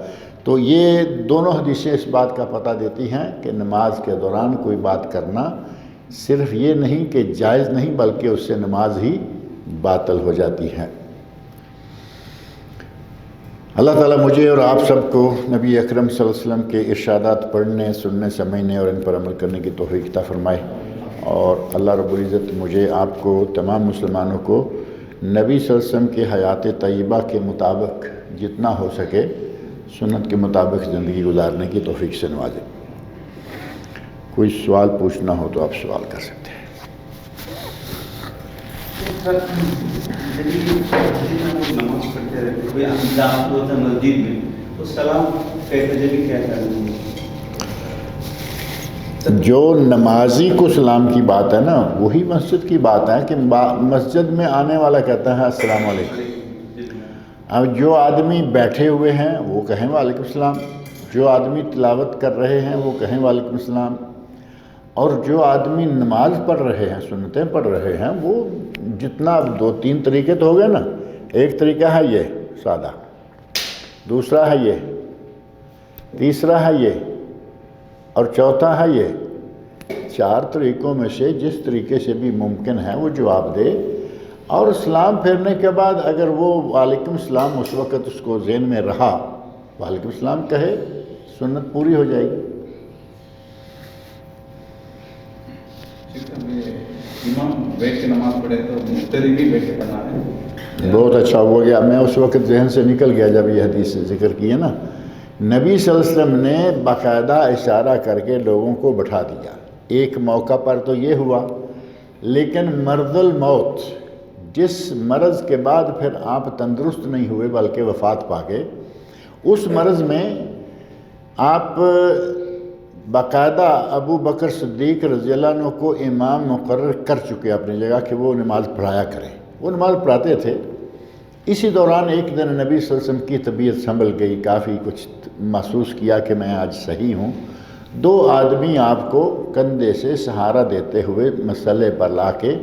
تو یہ دونوں حدیثیں اس بات کا پتہ دیتی ہیں کہ نماز کے دوران کوئی بات کرنا صرف یہ نہیں کہ جائز نہیں، بلکہ اس سے نماز ہی باطل ہو جاتی ہے۔ اللہ تعالیٰ مجھے اور آپ سب کو نبی اکرم صلی اللہ علیہ وسلم کے ارشادات پڑھنے، سننے، سمجھنے اور ان پر عمل کرنے کی توفیق عطا فرمائے، اور اللہ رب العزت مجھے آپ کو تمام مسلمانوں کو نبی صلی اللہ علیہ وسلم کی حیات طیبہ کے مطابق جتنا ہو سکے سنت کے مطابق زندگی گزارنے کی توفیق سے نوازے۔ کوئی سوال پوچھنا ہو تو آپ سوال کر سکتے ہیں۔ نماز پڑھتے رہتے کوئی داخل ہوتا ہے مسجد میں تو سلام کہتے جبھی کیا کرنا ہے؟ جو نمازی کو سلام کی بات ہے نا وہی مسجد کی بات ہے، کہ مسجد میں آنے والا کہتا ہے السلام علیکم۔ اب جو آدمی بیٹھے ہوئے ہیں وہ کہیں وعلیکم السلام، جو آدمی تلاوت کر رہے ہیں وہ کہیں وعلیکم السلام، اور جو آدمی نماز پڑھ رہے ہیں، سنتیں پڑھ رہے ہیں، وہ جتنا 2-3 طریقے تو ہو گئے نا، ایک طریقہ ہے یہ سادہ، دوسرا ہے یہ، تیسرا ہے یہ، اور چوتھا ہے یہ۔ 4 طریقوں میں سے جس طریقے سے بھی ممکن ہے وہ جواب دے، اور سلام پھیرنے کے بعد اگر وہ وعلیکم السلام اس وقت اس کو ذہن میں رہا، وعلیکم السلام کہے، سنت پوری ہو جائے گی۔ امام بیٹھ کے نماز پڑھے تو مقتدی بھی بیٹھ کے پڑھنا ہے۔ بہت اچھا ہو گیا، میں اس وقت ذہن سے نکل گیا جب یہ حدیث ذکر کی ہے نا، نبی صلی اللہ علیہ وسلم نے باقاعدہ اشارہ کر کے لوگوں کو بٹھا دیا۔ ایک موقع پر تو یہ ہوا، لیکن مرض الموت، جس مرض کے بعد پھر آپ تندرست نہیں ہوئے بلکہ وفات پا گئے، اس مرض میں آپ باقاعدہ ابو بکر صدیق رضی اللہ عنہ کو امام مقرر کر چکے اپنی جگہ کہ وہ نماز پڑھایا کریں۔ وہ نماز پڑھاتے تھے۔ اسی دوران ایک دن نبی صلی اللہ علیہ وسلم کی طبیعت سنبھل گئی، کافی کچھ محسوس کیا کہ میں آج صحیح ہوں۔ 2 آدمی آپ کو کندھے سے سہارا دیتے ہوئے مسئلے پر لا کے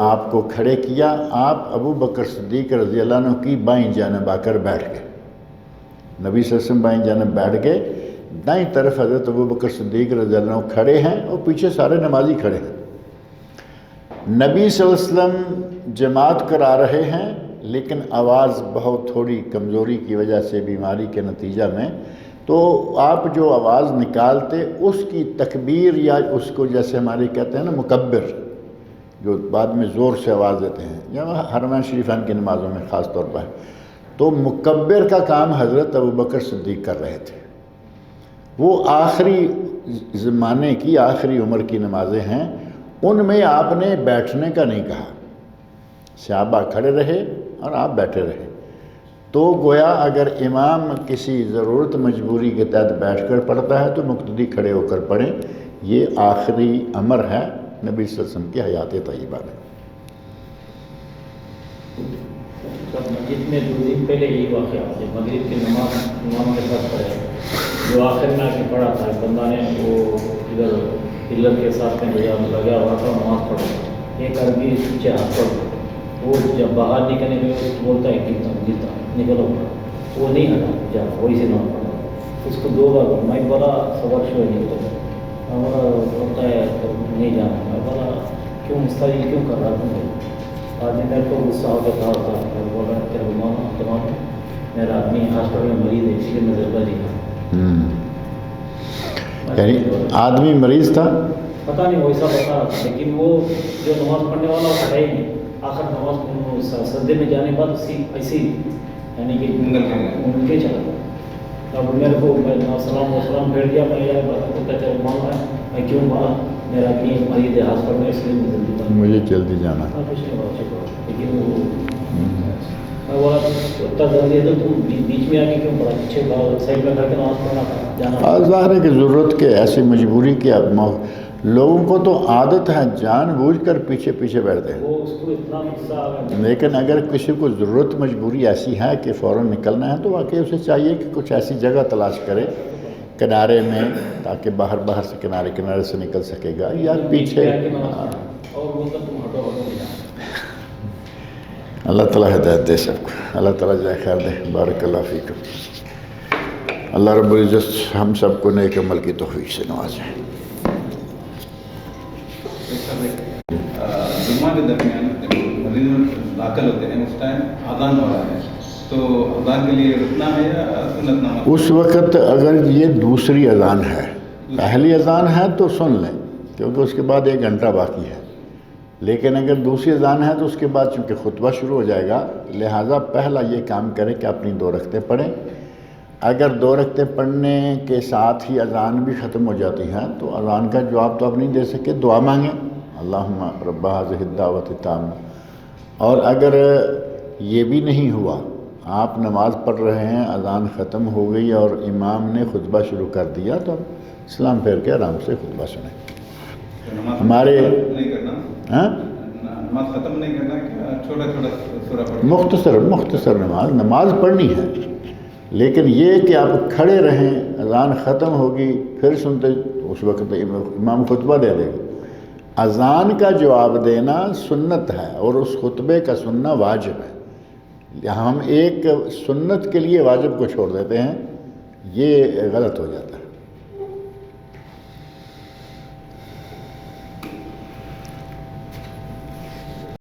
آپ کو کھڑے کیا۔ آپ ابو بکر صدیق رضی اللہ عنہ کی بائیں جانب آ کر بیٹھ گئے۔ نبی صلی اللہ علیہ وسلم بائیں جانب بیٹھ گئے، دائیں طرف حضرت ابو بکر صدیق رضی اللہ عنہ کھڑے ہیں اور پیچھے سارے نمازی کھڑے ہیں۔ نبی صلی اللہ علیہ وسلم جماعت کرا رہے ہیں، لیکن آواز بہت تھوڑی کمزوری کی وجہ سے، بیماری کے نتیجہ میں، تو آپ جو آواز نکالتے اس کی تکبیر، یا اس کو جیسے ہمارے کہتے ہیں نا مکبر، جو بعد میں زور سے آواز دیتے ہیں، یا حرمین شریفین کی نمازوں میں خاص طور پر، تو مکبر کا کام حضرت ابو بکر صدیق کر رہے تھے۔ وہ آخری زمانے کی، آخری عمر کی نمازیں ہیں، ان میں آپ نے بیٹھنے کا نہیں کہا، صحابہ کھڑے رہے اور آپ بیٹھے رہے، تو گویا اگر امام کسی ضرورت مجبوری کے تحت بیٹھ کر پڑھتا ہے تو مقتدی کھڑے ہو کر پڑھیں۔ یہ آخری امر ہے نبی صلی اللہ علیہ وسلم کی حیات طیبہ میں۔ مسجد میں 2 دن پہلے یہ واقعہ ہے، مغرب کی نماز امام کے ساتھ پڑھے، جو آخر میں آ کے پڑھا تھا، بندہ نے وہ ادھر پلر کے ساتھ میں لگا ہوا تھا، نماز پڑھا، ایک آدمی پیچھے ہاتھ پڑ، وہ جب باہر نکلنے میں بولتا ہے گرتا نکلو، وہ نہیں ہٹا، جا وہی سے نماز پڑھا، اس کو 2 بار میں بولا سوال شو نکلو، ہمارا ہوتا ہے نہیں جانا، میں بولا کیوں مستعد کیوں کر رہا تم؟ آدمی میرے کو غصہ ہو کے کہا ہوتا ہے، میں بول رہا تیرے تمام میرا آدمی ہاسپٹل میں مریض ہے، اسی لیے نظر بازی کا، یعنی آدمی مریض تھا، پتہ نہیں ویسا بتا رہا تھا، لیکن وہ جو نماز پڑھنے والا وہ ہے ہی نہیں، آخر نماز سجدے میں جانے کے بعد ایسے ہی یعنی کہ ان کے چلا، اب میرے کو میں سلام پھیر دیا، میں یار بتا چل مان رہا ہے، میں کیوں بولا میرا آدمی مریض ہے ہاسپٹل میں، اس لیے مجھے جلدی جانا، کچھ نہیں بات چکا، لیکن وہ میں بولا اتنا جلدی ہے تو تم بیچ میں آ کے کیوں پڑا، پیچھے سائڈ میں کر کے نماز پڑھنا تھا جانا۔ ظاہر ہے کہ ضرورت کے ایسی مجبوری کی لوگوں کو تو عادت ہے جان بوجھ کر پیچھے پیچھے بیٹھتے ہیں، وہ اس کو اتنا غصہ آ گیا، لیکن اگر کسی کو ضرورت مجبوری ایسی ہے کہ فوراً نکلنا ہے تو واقعی اسے چاہیے کہ کچھ ایسی جگہ تلاش کرے کنارے میں، تاکہ باہر سے کنارے سے نکل سکے گا، یا پیچھے۔ اور وہ تم ہٹو اللہ تعالیٰ ہدایت دے سب کو، اللہ تعالیٰ جزائے خیر دے، بارک اللہ فیکم۔ اللہ رب العزت ہم سب کو نیک عمل کی توفیق سے نوازے۔ جمعہ کے درمیان مریض میں داخل ہوتے ہیں، اس ٹائم اذان ہو رہا ہے، تو اذان کے لیے رکنا ہے یا سنت نماز؟ اس وقت اگر یہ دوسری اذان ہے، پہلی اذان ہے تو سن لیں کیونکہ اس کے بعد 1 گھنٹہ باقی ہے، لیکن اگر دوسری اذان ہے تو اس کے بعد چونکہ خطبہ شروع ہو جائے گا، لہٰذا پہلا یہ کام کریں کہ اپنی 2 رکعتیں پڑھیں۔ اگر 2 رکعتیں پڑھنے کے ساتھ ہی اذان بھی ختم ہو جاتی ہیں تو اذان کا جواب تو آپ نہیں دے سکے، دعا مانگیں، اللہم رب ہذہ الدعوۃ التامہ۔ اور اگر یہ بھی نہیں ہوا، آپ نماز پڑھ رہے ہیں، اذان ختم ہو گئی اور امام نے خطبہ شروع کر دیا تو سلام پھیر کے آرام سے خطبہ سنیں۔ ہمارے نہیں کرنا، نماز ختم نہیں کرنا، چھوٹا سورہ پڑھنا، مختصر نماز پڑھنی ہے، لیکن یہ کہ آپ کھڑے رہیں، اذان ختم ہوگی پھر سنتے، اس وقت امام خطبہ دے دے گا۔ اذان کا جواب دینا سنت ہے اور اس خطبے کا سننا واجب ہے، ہم ایک سنت کے لیے واجب کو چھوڑ دیتے ہیں، یہ غلط ہو جاتا ہے۔